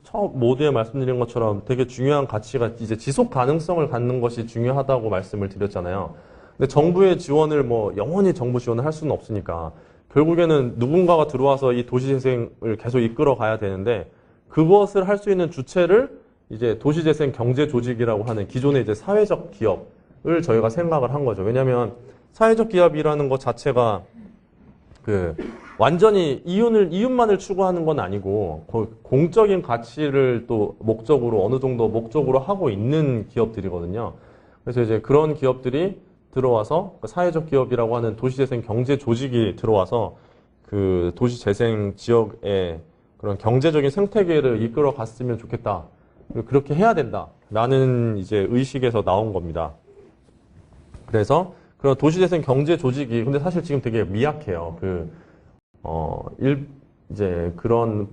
처음 모두에 말씀드린 것처럼 되게 중요한 가치가 이제 지속 가능성을 갖는 것이 중요하다고 말씀을 드렸잖아요. 근데 정부의 지원을 영원히 정부 지원을 할 수는 없으니까 결국에는 누군가가 들어와서 이 도시재생을 계속 이끌어 가야 되는데 그것을 할 수 있는 주체를 이제 도시재생 경제조직이라고 하는 기존의 이제 사회적 기업을 저희가 생각을 한 거죠. 왜냐하면 사회적 기업이라는 것 자체가 완전히 이윤만을 추구하는 건 아니고 공적인 가치를 또 어느 정도 목적으로 하고 있는 기업들이거든요. 그래서 이제 그런 기업들이 들어와서 사회적 기업이라고 하는 도시재생 경제 조직이 들어와서 도시재생 지역의 그런 경제적인 생태계를 이끌어 갔으면 좋겠다. 그렇게 해야 된다라는 이제 의식에서 나온 겁니다. 그래서 그런 도시재생 경제 조직이 근데 사실 지금 되게 미약해요. 이제 그런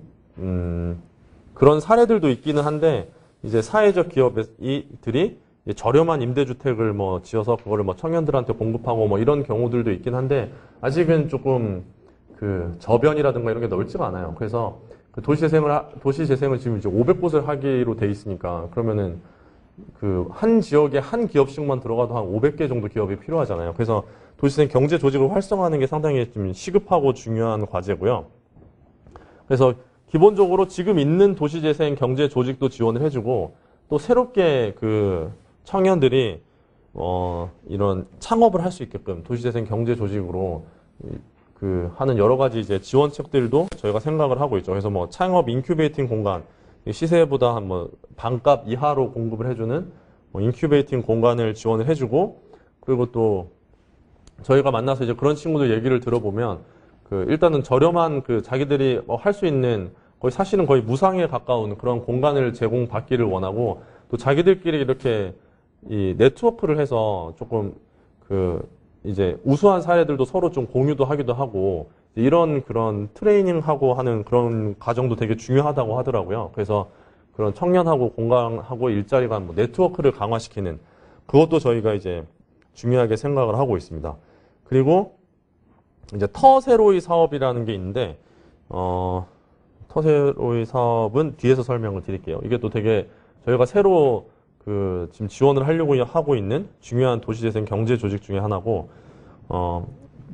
사례들도 있기는 한데 이제 사회적 기업들이 저렴한 임대주택을 지어서 그거를 청년들한테 공급하고 이런 경우들도 있긴 한데 아직은 조금 저변이라든가 이런 게 넓지가 않아요. 그래서 도시재생을 지금 이제 500곳을 하기로 돼 있으니까 그러면은 한 지역에 한 기업씩만 들어가도 한 500개 정도 기업이 필요하잖아요. 그래서 도시재생 경제 조직을 활성화하는 게 상당히 좀 시급하고 중요한 과제고요. 그래서 기본적으로 지금 있는 도시재생 경제 조직도 지원을 해주고 또 새롭게 청년들이 이런 창업을 할 수 있게끔 도시재생 경제 조직으로 하는 여러 가지 이제 지원책들도 저희가 생각을 하고 있죠. 그래서 창업 인큐베이팅 공간, 시세보다 한 반값 이하로 공급을 해주는 인큐베이팅 공간을 지원을 해주고 그리고 또 저희가 만나서 이제 그런 친구들 얘기를 들어보면 일단은 저렴한 자기들이 할 수 있는 사실은 거의 무상에 가까운 그런 공간을 제공받기를 원하고 또 자기들끼리 이렇게 이 네트워크를 해서 조금 이제 우수한 사례들도 서로 좀 공유도 하기도 하고 이런 그런 트레이닝하고 하는 그런 과정도 되게 중요하다고 하더라고요. 그래서 그런 청년하고 공간하고 일자리 간 네트워크를 강화시키는 그것도 저희가 이제 중요하게 생각을 하고 있습니다. 그리고 이제 터세로이 사업이라는 게 있는데 터세로이 사업은 뒤에서 설명을 드릴게요. 이게 또 되게 저희가 새로 지금 지원을 하려고 하고 있는 중요한 도시재생 경제 조직 중에 하나고,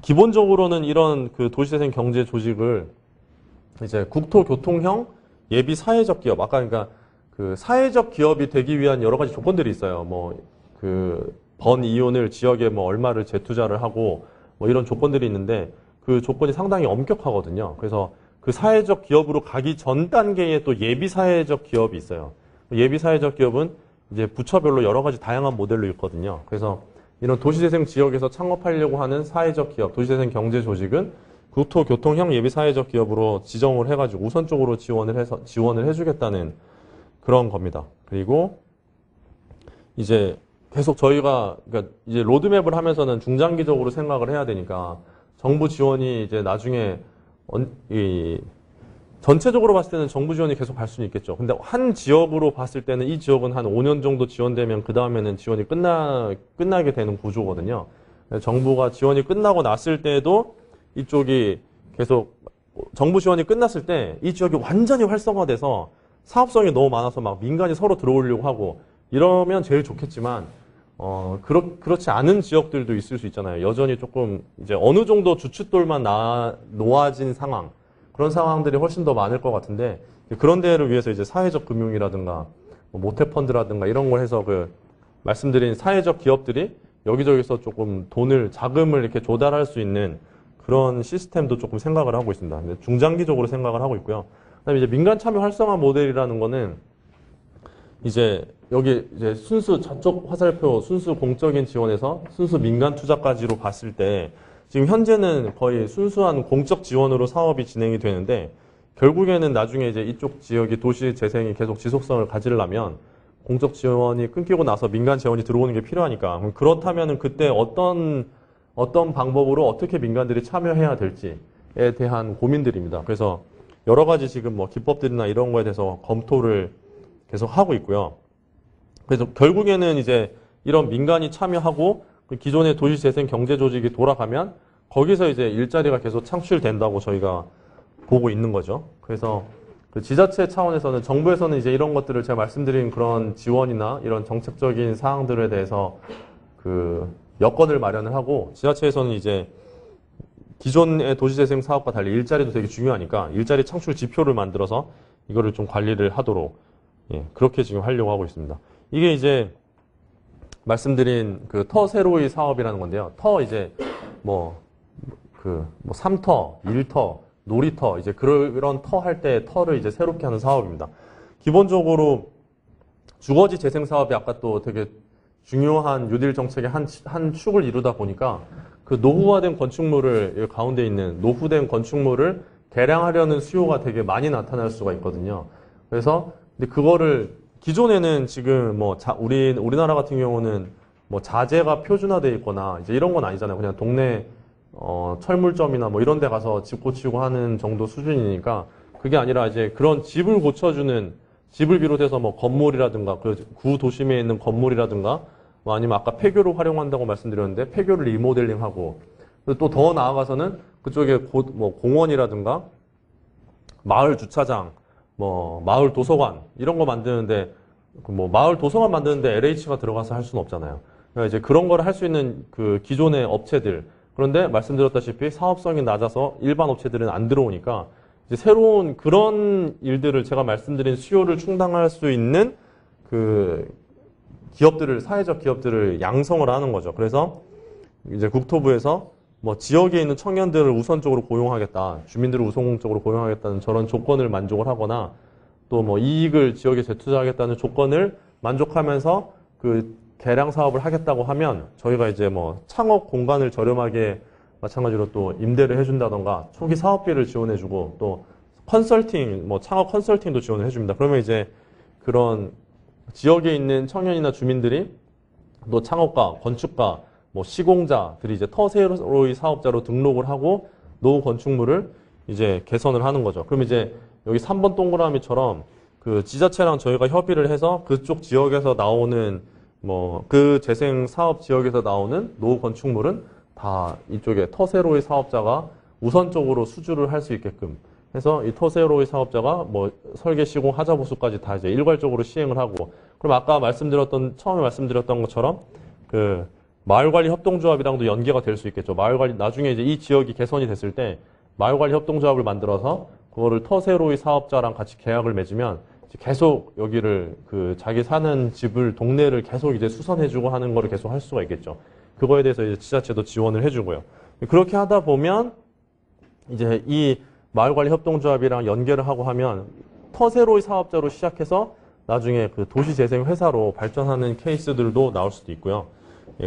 기본적으로는 이런 도시재생 경제 조직을 이제 국토교통형 예비 사회적 기업, 아까 그러니까 사회적 기업이 되기 위한 여러 가지 조건들이 있어요. 번 이윤을 지역에 얼마를 재투자를 하고 이런 조건들이 있는데 그 조건이 상당히 엄격하거든요. 그래서 그 사회적 기업으로 가기 전 단계에 또 예비 사회적 기업이 있어요. 예비 사회적 기업은 이제 부처별로 여러 가지 다양한 모델로 있거든요. 그래서 이런 도시재생 지역에서 창업하려고 하는 사회적 기업, 도시재생 경제 조직은 국토교통형 예비 사회적 기업으로 지정을 해가지고 우선적으로 지원을 해주겠다는 그런 겁니다. 그리고 이제 계속 저희가 그러니까 이제 로드맵을 하면서는 중장기적으로 생각을 해야 되니까 정부 지원이 이제 나중에 전체적으로 봤을 때는 정부 지원이 계속 갈 수는 있겠죠. 근데 한 지역으로 봤을 때는 이 지역은 한 5년 정도 지원되면 그 다음에는 지원이 끝나게 되는 구조거든요. 정부가 지원이 끝나고 났을 때도 이쪽이 계속 정부 지원이 끝났을 때 이 지역이 완전히 활성화돼서 사업성이 너무 많아서 막 민간이 서로 들어오려고 하고 이러면 제일 좋겠지만 그렇지 않은 지역들도 있을 수 있잖아요. 여전히 조금 이제 어느 정도 주춧돌만 놓아진 상황, 그런 상황들이 훨씬 더 많을 것 같은데, 그런 데를 위해서 이제 사회적 금융이라든가 뭐 모태펀드라든가 이런 걸 해서 그 말씀드린 사회적 기업들이 여기저기서 조금 자금을 이렇게 조달할 수 있는 그런 시스템도 조금 생각을 하고 있습니다. 근데 중장기적으로 생각을 하고 있고요. 그다음에 이제 민간 참여 활성화 모델이라는 거는 이제 여기 이제 순수 저쪽 화살표 순수 공적인 지원에서 순수 민간 투자까지로 봤을 때 지금 현재는 거의 순수한 공적 지원으로 사업이 진행이 되는데, 결국에는 나중에 이제 이쪽 지역이 도시 재생이 계속 지속성을 가지려면 공적 지원이 끊기고 나서 민간 지원이 들어오는 게 필요하니까, 그렇다면은 그때 어떤 방법으로 어떻게 민간들이 참여해야 될지에 대한 고민들입니다. 그래서 여러 가지 지금 뭐 기법들이나 이런 거에 대해서 검토를 계속 하고 있고요. 그래서 결국에는 이제 이런 민간이 참여하고 기존의 도시재생 경제조직이 돌아가면 거기서 이제 일자리가 계속 창출된다고 저희가 보고 있는 거죠. 그래서 그 지자체 차원에서는, 정부에서는 이제 이런 것들을 제가 말씀드린 그런 지원이나 이런 정책적인 사항들에 대해서 그 여건을 마련을 하고, 지자체에서는 이제 기존의 도시재생 사업과 달리 일자리도 되게 중요하니까 일자리 창출 지표를 만들어서 이거를 좀 관리를 하도록, 그렇게 지금 하려고 하고 있습니다. 이게 이제 말씀드린 그 터세로이 사업이라는 건데요. 이제 뭐 3터, 1터, 놀이터, 이제 그런 터 할 때 터를 이제 새롭게 하는 사업입니다. 기본적으로 주거지 재생 사업이 아까 또 되게 중요한 뉴딜 정책의 한 축을 이루다 보니까 그 노후화된 건축물을, 가운데 있는 노후된 건축물을 개량하려는 수요가 되게 많이 나타날 수가 있거든요. 그래서 근데 그거를 기존에는 지금 뭐 우리나라 같은 경우는 뭐 자재가 표준화되어 있거나 이제 이런 건 아니잖아요. 그냥 동네 철물점이나 뭐 이런 데 가서 집 고치고 하는 정도 수준이니까, 그게 아니라 이제 그런 집을 고쳐주는, 집을 비롯해서 뭐 건물이라든가 그 구도심에 있는 건물이라든가 뭐 아니면 아까 폐교를 활용한다고 말씀드렸는데 폐교를 리모델링하고, 또 더 나아가서는 그쪽에 뭐 공원이라든가 마을 주차장, 뭐 마을 도서관 이런 거 만드는데, 뭐 마을 도서관 만드는데 LH가 들어가서 할 수는 없잖아요. 그러니까 이제 그런 걸 할 수 있는 그 기존의 업체들, 그런데 말씀드렸다시피 사업성이 낮아서 일반 업체들은 안 들어오니까 이제 새로운 그런 일들을, 제가 말씀드린 수요를 충당할 수 있는 그 기업들을, 사회적 기업들을 양성을 하는 거죠. 그래서 이제 국토부에서 뭐 지역에 있는 청년들을 우선적으로 고용하겠다, 주민들을 우선적으로 고용하겠다는 저런 조건을 만족을 하거나, 또 뭐 이익을 지역에 재투자하겠다는 조건을 만족하면서 그 개량 사업을 하겠다고 하면 저희가 이제 뭐 창업 공간을 저렴하게 마찬가지로 또 임대를 해준다던가 초기 사업비를 지원해주고, 또 컨설팅, 뭐 창업 컨설팅도 지원을 해줍니다. 그러면 이제 그런 지역에 있는 청년이나 주민들이 또 창업가, 건축가, 뭐 시공자들이 이제 터세로이 사업자로 등록을 하고 노후 건축물을 이제 개선을 하는 거죠. 그럼 이제 여기 3번 동그라미처럼 그 지자체랑 저희가 협의를 해서 그쪽 지역에서 나오는 뭐 그 재생 사업 지역에서 나오는 노후 건축물은 다 이쪽에 터세로이 사업자가 우선적으로 수주를 할 수 있게끔 해서 이 터세로이 사업자가 뭐 설계, 시공, 하자 보수까지 다 이제 일괄적으로 시행을 하고, 그럼 아까 처음에 말씀드렸던 것처럼 그 마을관리 협동조합이랑도 연계가 될 수 있겠죠. 마을관리, 나중에 이제 이 지역이 개선이 됐을 때 마을관리 협동조합을 만들어서 그거를 터세로이 사업자랑 같이 계약을 맺으면 계속 여기를 그 자기 사는 집을, 동네를 계속 이제 수선해주고 하는 거를 계속 할 수가 있겠죠. 그거에 대해서 이제 지자체도 지원을 해주고요. 그렇게 하다 보면 이제 이 마을관리 협동조합이랑 연계를 하고 하면 터세로이 사업자로 시작해서 나중에 그 도시재생 회사로 발전하는 케이스들도 나올 수도 있고요.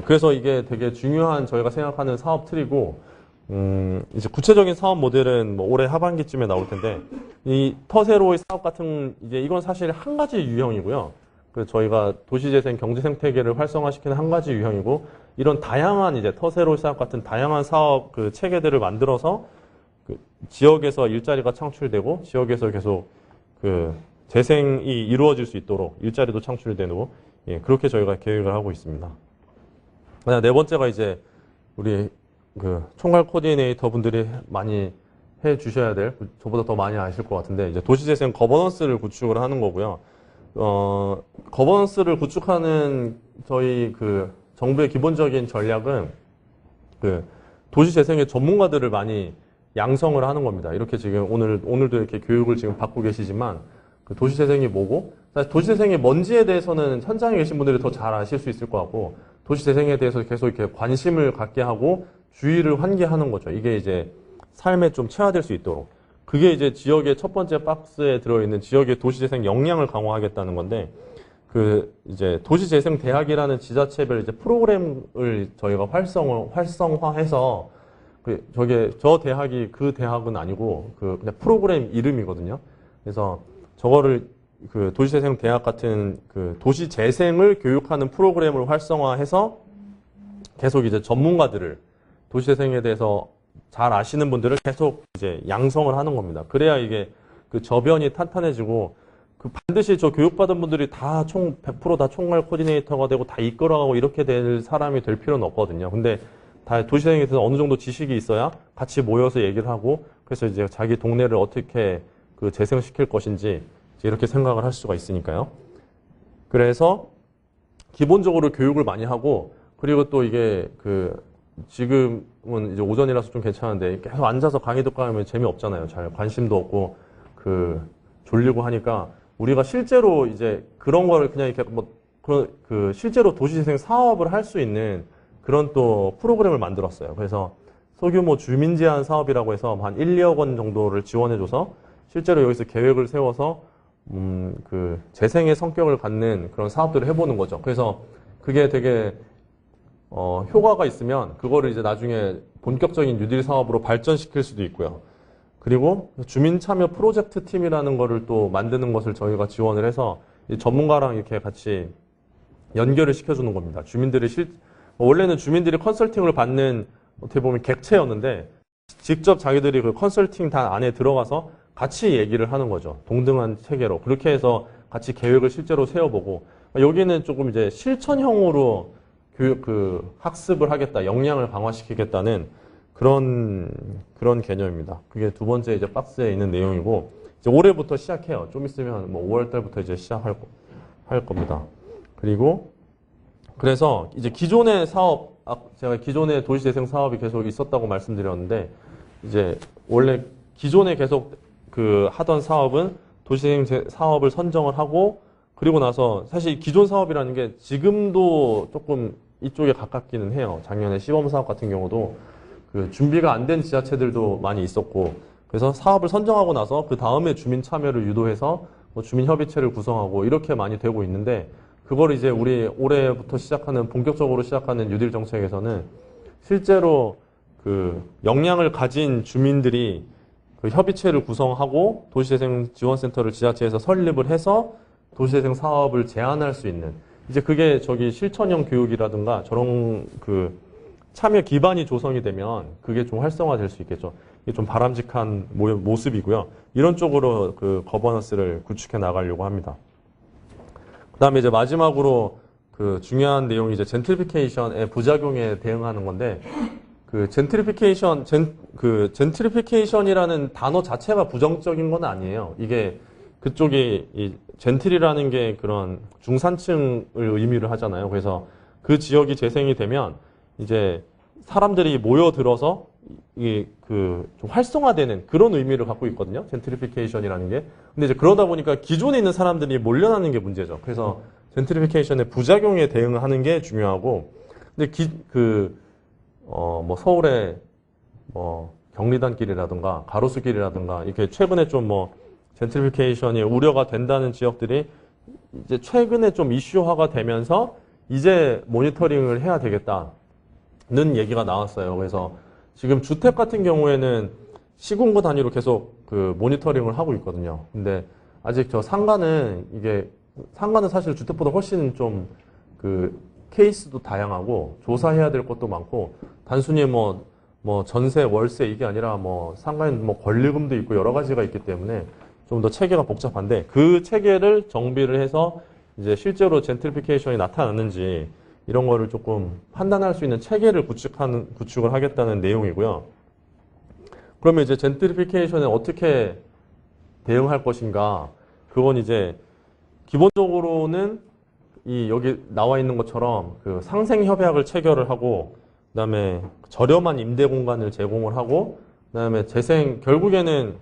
그래서 이게 되게 중요한 저희가 생각하는 사업 틀이고, 이제 구체적인 사업 모델은 뭐 올해 하반기쯤에 나올 텐데, 이 터세로이 사업 같은, 이제 이건 사실 한 가지 유형이고요. 그 저희가 도시재생 경제 생태계를 활성화시키는 한 가지 유형이고, 이런 다양한 이제 터세로이 사업 같은 다양한 사업 그 체계들을 만들어서 그 지역에서 일자리가 창출되고 지역에서 계속 그 재생이 이루어질 수 있도록 일자리도 창출되고, 그렇게 저희가 계획을 하고 있습니다. 네 번째가 이제 우리 그 총괄 코디네이터 분들이 많이 해 주셔야 될, 저보다 더 많이 아실 것 같은데, 이제 도시재생 거버넌스를 구축을 하는 거고요. 거버넌스를 구축하는 저희 그 정부의 기본적인 전략은 그 도시재생의 전문가들을 많이 양성을 하는 겁니다. 이렇게 지금 오늘도 이렇게 교육을 지금 받고 계시지만, 그 도시재생이 뭐고, 사실 도시재생의 뭔지에 대해서는 현장에 계신 분들이 더 잘 아실 수 있을 것 같고, 도시재생에 대해서 계속 이렇게 관심을 갖게 하고, 주의를 환기하는 거죠. 이게 이제 삶에 좀 체화될 수 있도록. 그게 이제 지역의 첫 번째 박스에 들어있는 지역의 도시재생 역량을 강화하겠다는 건데, 그 이제 도시재생 대학이라는 지자체별 이제 프로그램을 저희가 활성화해서 저 대학이 그 대학은 아니고 그 그냥 프로그램 이름이거든요. 그래서 저거를 그 도시재생 대학 같은 그 도시재생을 교육하는 프로그램을 활성화해서 계속 이제 전문가들을 도시재생에 대해서 잘 아시는 분들을 계속 이제 양성을 하는 겁니다. 그래야 이게 그 저변이 탄탄해지고 그 반드시 저 교육받은 분들이 다 100% 다 총괄 코디네이터가 되고 다 이끌어가고 이렇게 될 사람이 될 필요는 없거든요. 근데 다 도시재생에 대해서 어느 정도 지식이 있어야 같이 모여서 얘기를 하고 그래서 이제 자기 동네를 어떻게 그 재생시킬 것인지 이렇게 생각을 할 수가 있으니까요. 그래서 기본적으로 교육을 많이 하고 그리고 또 이게 그 지금은 이제 오전이라서 좀 괜찮은데 계속 앉아서 강의 듣고 하면 재미없잖아요. 잘 관심도 없고 그 졸리고 하니까 우리가 실제로 이제 그런 거를 그냥 이렇게 뭐 그런 그 실제로 도시재생 사업을 할 수 있는 그런 또 프로그램을 만들었어요. 그래서 소규모 주민 제한 사업이라고 해서 한 1, 2억 원 정도를 지원해줘서 실제로 여기서 계획을 세워서 그 재생의 성격을 갖는 그런 사업들을 해보는 거죠. 그래서 그게 되게 효과가 있으면 그거를 이제 나중에 본격적인 뉴딜 사업으로 발전시킬 수도 있고요. 그리고 주민 참여 프로젝트 팀이라는 거를 또 만드는 것을 저희가 지원을 해서 전문가랑 이렇게 같이 연결을 시켜주는 겁니다. 원래는 주민들이 컨설팅을 받는 어떻게 보면 객체였는데 직접 자기들이 그 컨설팅 단 안에 들어가서 같이 얘기를 하는 거죠. 동등한 체계로. 그렇게 해서 같이 계획을 실제로 세워보고 여기는 조금 이제 실천형으로 학습을 하겠다, 역량을 강화시키겠다는 그런 개념입니다. 그게 두 번째 이제 박스에 있는 내용이고, 이제 올해부터 시작해요. 좀 있으면 뭐 5월 달부터 이제 시작할 겁니다. 그래서 이제 기존의 사업, 제가 기존의 도시재생 사업이 계속 있었다고 말씀드렸는데, 이제 원래 기존에 계속 하던 사업은 도시재생 사업을 선정을 하고, 그리고 나서 사실 기존 사업이라는 게 지금도 조금 이쪽에 가깝기는 해요. 작년에 시범 사업 같은 경우도 준비가 안 된 지자체들도 많이 있었고, 그래서 사업을 선정하고 나서 그 다음에 주민 참여를 유도해서 뭐 주민 협의체를 구성하고 이렇게 많이 되고 있는데, 그걸 이제 우리 올해부터 본격적으로 시작하는 뉴딜 정책에서는 실제로 역량을 가진 주민들이 협의체를 구성하고 도시재생 지원센터를 지자체에서 설립을 해서 도시재생 사업을 제안할 수 있는, 이제 그게 실천형 교육이라든가 저런 참여 기반이 조성이 되면 그게 좀 활성화될 수 있겠죠. 이게 좀 바람직한 모습이고요. 이런 쪽으로 거버넌스를 구축해 나가려고 합니다. 그 다음에 이제 마지막으로 중요한 내용이 이제 젠트리피케이션의 부작용에 대응하는 건데, 젠트리피케이션이라는 단어 자체가 부정적인 건 아니에요. 이게 그쪽이 젠틀이라는 게 그런 중산층을 의미를 하잖아요. 그래서 그 지역이 재생이 되면 이제 사람들이 모여들어서 좀 활성화되는 그런 의미를 갖고 있거든요. 젠트리피케이션이라는 게. 근데 이제 그러다 보니까 기존에 있는 사람들이 몰려나는 게 문제죠. 그래서 젠트리피케이션의 부작용에 대응하는 게 중요하고, 근데 뭐 서울의 뭐 경리단길이라든가 가로수길이라든가 이렇게 최근에 좀 뭐 젠트리피케이션이 우려가 된다는 지역들이 이제 최근에 좀 이슈화가 되면서 이제 모니터링을 해야 되겠다는 얘기가 나왔어요. 그래서 지금 주택 같은 경우에는 시군구 단위로 계속 모니터링을 하고 있거든요. 근데 아직 상가는 사실 주택보다 훨씬 좀 케이스도 다양하고 조사해야 될 것도 많고, 단순히 뭐 전세, 월세 이게 아니라 뭐 상가에는 뭐 권리금도 있고 여러 가지가 있기 때문에 좀 더 체계가 복잡한데, 그 체계를 정비를 해서 이제 실제로 젠트리피케이션이 나타났는지 이런 거를 조금 판단할 수 있는 체계를 구축을 하겠다는 내용이고요. 그러면 이제 젠트리피케이션에 어떻게 대응할 것인가? 그건 이제 기본적으로는 이 여기 나와 있는 것처럼 그 상생 협약을 체결을 하고 그다음에 저렴한 임대 공간을 제공을 하고 그다음에 재생 결국에는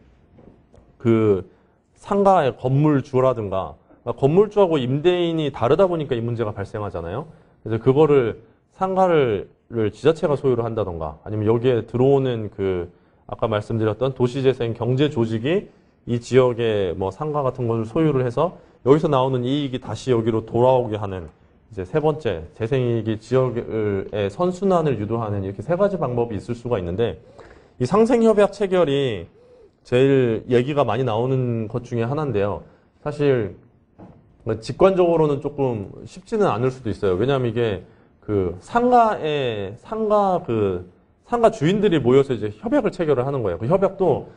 그 상가의 건물주라든가 그러니까 건물주하고 임대인이 다르다 보니까 이 문제가 발생하잖아요. 그래서 그거를 상가를 지자체가 소유를 한다던가 아니면 여기에 들어오는 그 아까 말씀드렸던 도시재생 경제 조직이 이 지역의 뭐 상가 같은 것을 소유를 해서 여기서 나오는 이익이 다시 여기로 돌아오게 하는 이제 세 번째 재생이익이 지역의 선순환을 유도하는 이렇게 세 가지 방법이 있을 수가 있는데 이 상생협약 체결이 제일 얘기가 많이 나오는 것 중에 하나인데요. 사실 직관적으로는 조금 쉽지는 않을 수도 있어요. 왜냐하면 이게 그 상가 주인들이 모여서 이제 협약을 체결을 하는 거예요. 그 협약도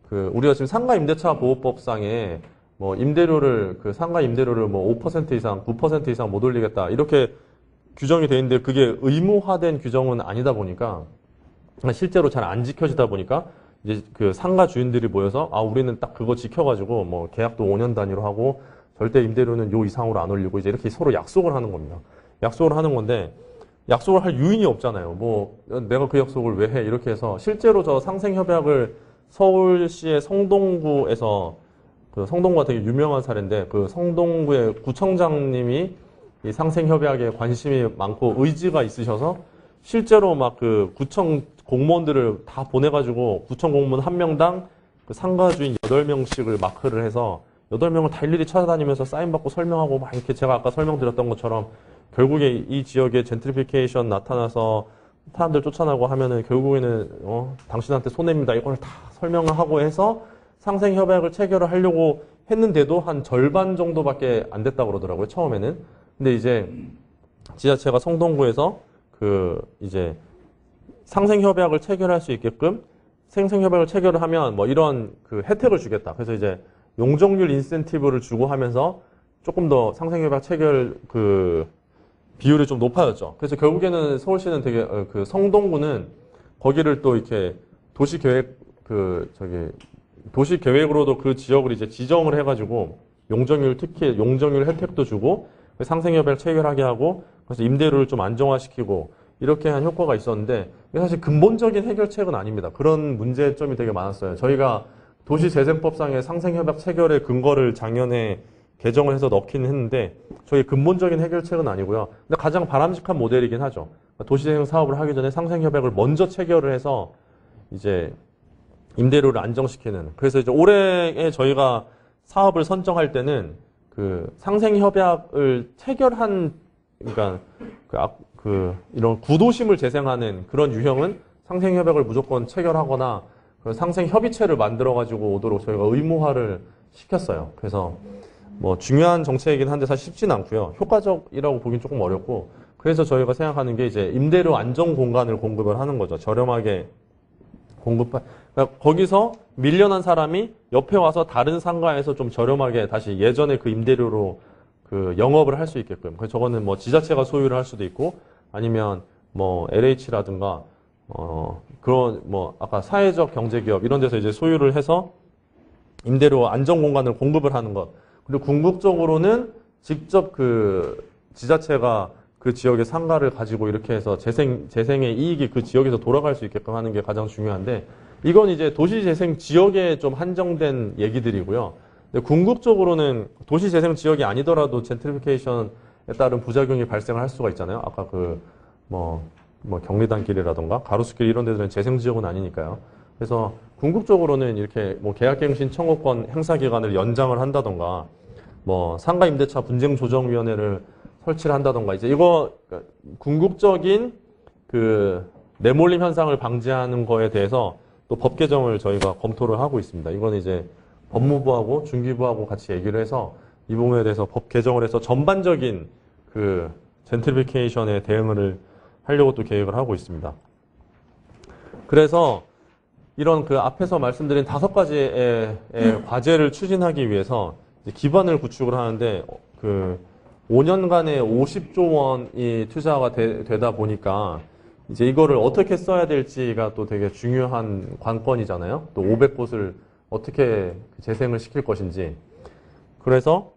그 우리가 지금 상가 임대차 보호법상에 뭐 임대료를 그 상가 임대료를 뭐 5% 이상, 9% 이상 못 올리겠다 이렇게 규정이 돼 있는데 그게 의무화된 규정은 아니다 보니까 실제로 잘 안 지켜지다 보니까 이제 그 상가 주인들이 모여서 아 우리는 딱 그거 지켜가지고 뭐 계약도 5년 단위로 하고 절대 임대료는 요 이상으로 안 올리고 이제 이렇게 서로 약속을 하는 겁니다. 약속을 하는 건데 약속을 할 유인이 없잖아요. 뭐 내가 그 약속을 왜 해? 이렇게 해서 실제로 저 상생협약을 서울시의 성동구에서 그 성동구가 되게 유명한 사례인데 그 성동구의 구청장님이 이 상생협약에 관심이 많고 의지가 있으셔서 실제로 막 그 구청 공무원들을 다 보내가지고 구청 공무원 한 명당 그 상가 주인 8명씩을 마크를 해서 8명을 다 일일이 찾아다니면서 사인받고 설명하고 막 이렇게 제가 아까 설명드렸던 것처럼 결국에 이 지역에 젠트리피케이션 나타나서 사람들 쫓아나고 하면은 결국에는 당신한테 손해입니다. 이걸 다 설명을 하고 해서 상생협약을 체결을 하려고 했는데도 한 절반 정도밖에 안 됐다고 그러더라고요. 처음에는. 근데 이제 지자체가 성동구에서 그 이제 상생협약을 체결할 수 있게끔 생생협약을 체결을 하면 뭐 이런 그 혜택을 주겠다. 그래서 이제 용적률 인센티브를 주고 하면서 조금 더 상생협약 체결 그 비율이 좀 높아졌죠. 그래서 결국에는 서울시는 되게 그 성동구는 거기를 또 이렇게 도시계획으로도 그 지역을 이제 지정을 해가지고 특히 용적률 혜택도 주고 상생협약을 체결하게 하고 그래서 임대료를 좀 안정화시키고 이렇게 한 효과가 있었는데 사실 근본적인 해결책은 아닙니다. 그런 문제점이 되게 많았어요. 저희가 도시재생법상의 상생협약 체결의 근거를 작년에 개정을 해서 넣기는 했는데 저희 근본적인 해결책은 아니고요. 근데 가장 바람직한 모델이긴 하죠. 도시재생 사업을 하기 전에 상생협약을 먼저 체결을 해서 이제 임대료를 안정시키는. 그래서 이제 올해에 저희가 사업을 선정할 때는 그 상생협약을 체결한 그러니까 이런 구도심을 재생하는 그런 유형은 상생협약을 무조건 체결하거나 그런 상생협의체를 만들어가지고 오도록 저희가 의무화를 시켰어요. 그래서 뭐 중요한 정책이긴 한데 사실 쉽진 않고요. 효과적이라고 보긴 조금 어렵고 그래서 저희가 생각하는 게 이제 임대료 안정 공간을 공급을 하는 거죠. 저렴하게 그러니까 거기서 밀려난 사람이 옆에 와서 다른 상가에서 좀 저렴하게 다시 예전에 그 임대료로 그 영업을 할 수 있게끔. 그래서 저거는 뭐 지자체가 소유를 할 수도 있고 아니면 뭐 LH라든가 그런 뭐 아까 사회적 경제기업 이런 데서 이제 소유를 해서 임대료 안정 공간을 공급을 하는 것. 그리고 궁극적으로는 직접 그 지자체가 그 지역의 상가를 가지고 이렇게 해서 재생의 이익이 그 지역에서 돌아갈 수 있게끔 하는 게 가장 중요한데 이건 이제 도시재생 지역에 좀 한정된 얘기들이고요. 근데 궁극적으로는 도시재생 지역이 아니더라도 젠트리피케이션에 따른 부작용이 발생을 할 수가 있잖아요. 아까 뭐 경리단길이라던가 가로수길 이런 데들은 재생지역은 아니니까요. 그래서 궁극적으로는 이렇게 뭐 계약갱신 청구권 행사 기간을 연장을 한다던가 뭐 상가임대차 분쟁조정위원회를 설치를 한다던가 이제 이거 궁극적인 그 내몰림 현상을 방지하는 거에 대해서 또 법 개정을 저희가 검토를 하고 있습니다. 이건 이제 법무부하고 중기부하고 같이 얘기를 해서 이 부분에 대해서 법 개정을 해서 전반적인 그 젠트리피케이션에 대응을 하려고 또 계획을 하고 있습니다. 그래서 이런 그 앞에서 말씀드린 5가지의 과제를 추진하기 위해서 이제 기반을 구축을 하는데 그 5년간에 50조 원이 투자가 되다 보니까 이제 이거를 어떻게 써야 될지가 또 되게 중요한 관건이잖아요. 또 500곳을 어떻게 재생을 시킬 것인지. 그래서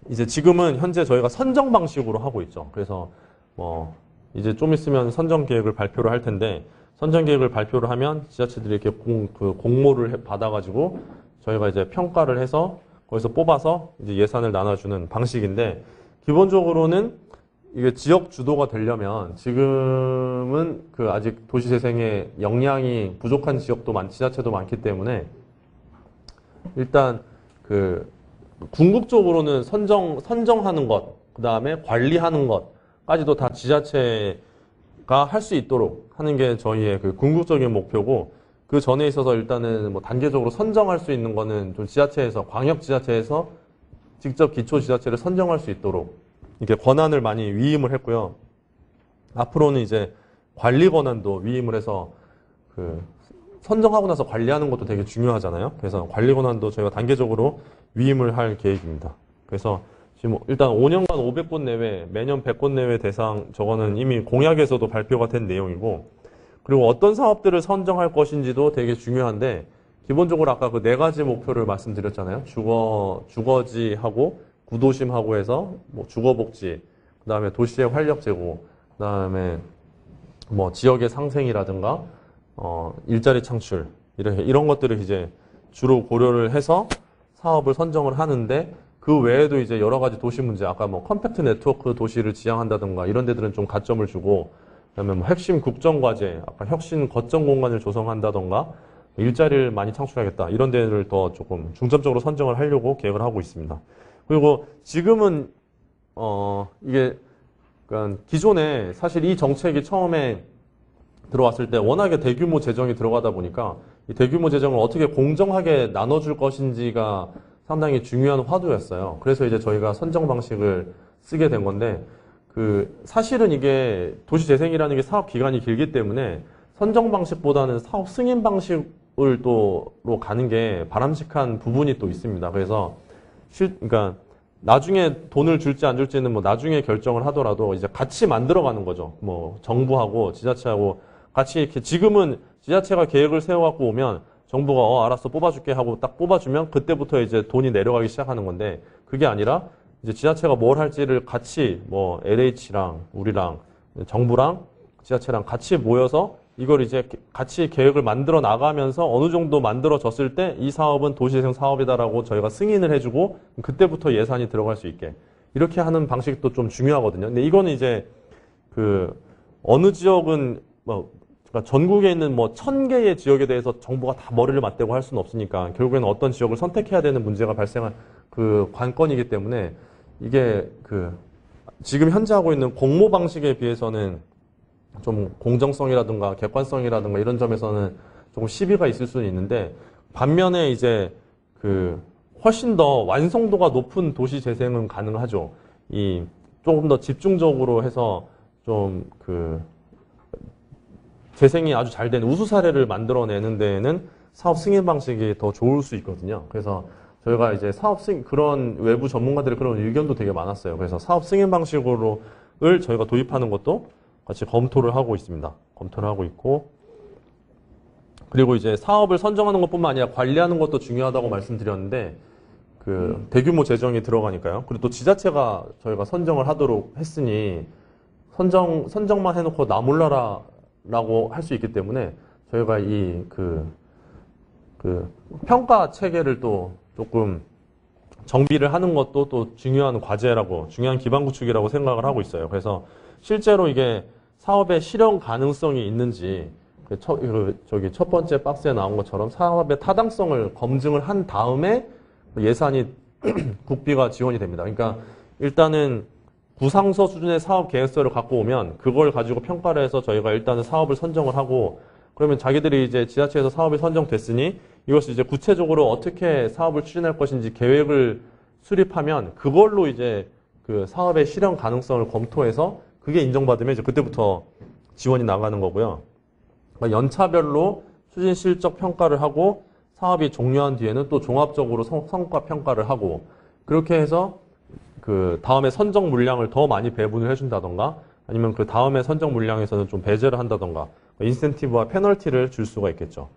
이제 지금은 현재 저희가 선정 방식으로 하고 있죠. 그래서 뭐 이제 좀 있으면 선정 계획을 발표를 할 텐데, 선정 계획을 발표를 하면 지자체들이 이렇게 공모를 받아가지고 저희가 이제 평가를 해서 거기서 뽑아서 이제 예산을 나눠주는 방식인데, 기본적으로는 이게 지역 주도가 되려면 지금은 그 아직 도시재생의 역량이 부족한 지역도 지자체도 많기 때문에 일단 그 궁극적으로는 선정하는 것, 그 다음에 관리하는 것까지도 다 지자체가 할 수 있도록 하는 게 저희의 그 궁극적인 목표고, 그 전에 있어서 일단은 뭐 단계적으로 선정할 수 있는 거는 좀 지자체에서, 광역지자체에서 직접 기초지자체를 선정할 수 있도록 이렇게 권한을 많이 위임을 했고요. 앞으로는 이제 관리 권한도 위임을 해서 그 선정하고 나서 관리하는 것도 되게 중요하잖아요. 그래서 관리 권한도 저희가 단계적으로 위임을 할 계획입니다. 그래서 지금 일단 5년간 500곳 내외, 매년 100곳 내외 대상, 저거는 이미 공약에서도 발표가 된 내용이고, 그리고 어떤 사업들을 선정할 것인지도 되게 중요한데, 기본적으로 아까 그 4가지 목표를 말씀드렸잖아요. 주거지하고 구도심하고 해서 뭐 주거복지, 그 다음에 도시의 활력 제고, 그 다음에 뭐 지역의 상생이라든가 일자리 창출, 이런 것들을 이제 주로 고려를 해서 사업을 선정을 하는데, 그 외에도 이제 여러 가지 도시 문제, 아까 뭐 컴팩트 네트워크 도시를 지향한다든가 이런 데들은 좀 가점을 주고, 그다음에 뭐 핵심 국정 과제, 아까 혁신 거점 공간을 조성한다던가 일자리를 많이 창출하겠다, 이런 데를 더 조금 중점적으로 선정을 하려고 계획을 하고 있습니다. 그리고 지금은 이게 그러니까 기존에 사실 이 정책이 처음에 들어왔을 때 워낙에 대규모 재정이 들어가다 보니까 이 대규모 재정을 어떻게 공정하게 나눠줄 것인지가 상당히 중요한 화두였어요. 그래서 이제 저희가 선정 방식을 쓰게 된 건데, 그 사실은 이게 도시재생이라는 게 사업 기간이 길기 때문에 선정 방식보다는 사업 승인 방식을 또로 가는 게 바람직한 부분이 또 있습니다. 그래서 그러니까 나중에 돈을 줄지 안 줄지는 뭐 나중에 결정을 하더라도 이제 같이 만들어가는 거죠. 뭐 정부하고 지자체하고 같이 이렇게, 지금은 지자체가 계획을 세워갖고 오면 정부가 알았어 뽑아줄게 하고 딱 뽑아주면 그때부터 이제 돈이 내려가기 시작하는 건데, 그게 아니라 이제 지자체가 뭘 할지를 같이 뭐 LH랑 우리랑 정부랑 지자체랑 같이 모여서 이걸 이제 같이 계획을 만들어 나가면서 어느 정도 만들어졌을 때 이 사업은 도시재생 사업이다라고 저희가 승인을 해주고 그때부터 예산이 들어갈 수 있게 이렇게 하는 방식도 좀 중요하거든요. 근데 이거는 이제 그 어느 지역은 뭐 그러니까 전국에 있는 뭐 1000개의 지역에 대해서 정부가 다 머리를 맞대고 할 수는 없으니까 결국에는 어떤 지역을 선택해야 되는 문제가 발생한 그 관건이기 때문에, 이게 그 지금 현재 하고 있는 공모 방식에 비해서는 좀 공정성이라든가 객관성이라든가 이런 점에서는 조금 시비가 있을 수는 있는데, 반면에 이제 그 훨씬 더 완성도가 높은 도시 재생은 가능하죠. 이 조금 더 집중적으로 해서 좀 그 재생이 아주 잘 된 우수 사례를 만들어내는 데에는 사업 승인 방식이 더 좋을 수 있거든요. 그래서 저희가 이제 그런 외부 전문가들의 그런 의견도 되게 많았어요. 그래서 사업 승인 방식을 저희가 도입하는 것도 같이 검토를 하고 있습니다. 검토를 하고 있고, 그리고 이제 사업을 선정하는 것뿐만 아니라 관리하는 것도 중요하다고 말씀드렸는데, 그 대규모 재정이 들어가니까요. 그리고 또 지자체가 저희가 선정을 하도록 했으니 선정만 해놓고 나 몰라라라고 할 수 있기 때문에 저희가 이 그 평가 체계를 또 조금 정비를 하는 것도 또 중요한 과제라고, 중요한 기반 구축이라고 생각을 하고 있어요. 그래서 실제로 이게 사업의 실현 가능성이 있는지, 저기 첫 번째 박스에 나온 것처럼 사업의 타당성을 검증을 한 다음에 예산이 국비가 지원이 됩니다. 그러니까 일단은 구상서 수준의 사업 계획서를 갖고 오면 그걸 가지고 평가를 해서 저희가 일단은 사업을 선정을 하고, 그러면 자기들이 이제 지자체에서 사업이 선정됐으니 이것을 이제 구체적으로 어떻게 사업을 추진할 것인지 계획을 수립하면 그걸로 이제 그 사업의 실현 가능성을 검토해서 그게 인정받으면 이제 그때부터 지원이 나가는 거고요. 그러니까 연차별로 추진 실적 평가를 하고 사업이 종료한 뒤에는 또 종합적으로 성과 평가를 하고, 그렇게 해서 그 다음에 선정 물량을 더 많이 배분을 해준다던가 아니면 그 다음에 선정 물량에서는 좀 배제를 한다던가 인센티브와 페널티를 줄 수가 있겠죠.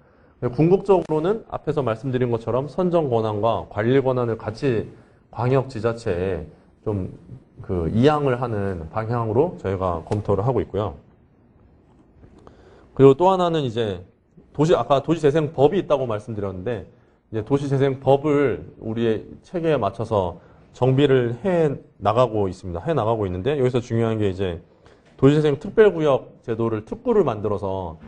궁극적으로는 앞에서 말씀드린 것처럼 선정 권한과 관리 권한을 같이 광역 지자체에 좀 그 이양을 하는 방향으로 저희가 검토를 하고 있고요. 그리고 또 하나는 이제 아까 도시재생법이 있다고 말씀드렸는데, 이제 도시재생법을 우리의 체계에 맞춰서 정비를 해 나가고 있습니다. 해 나가고 있는데, 여기서 중요한 게 이제 도시재생 특별구역 제도를 특구를 만들어서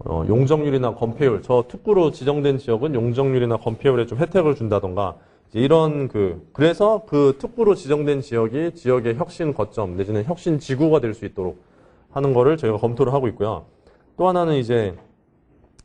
용적률이나 건폐율, 저 특구로 지정된 지역은 용적률이나 건폐율에 좀 혜택을 준다던가, 이런 그래서 그 특구로 지정된 지역이 지역의 혁신 거점 내지는 혁신 지구가 될 수 있도록 하는 거를 저희가 검토를 하고 있고요. 또 하나는 이제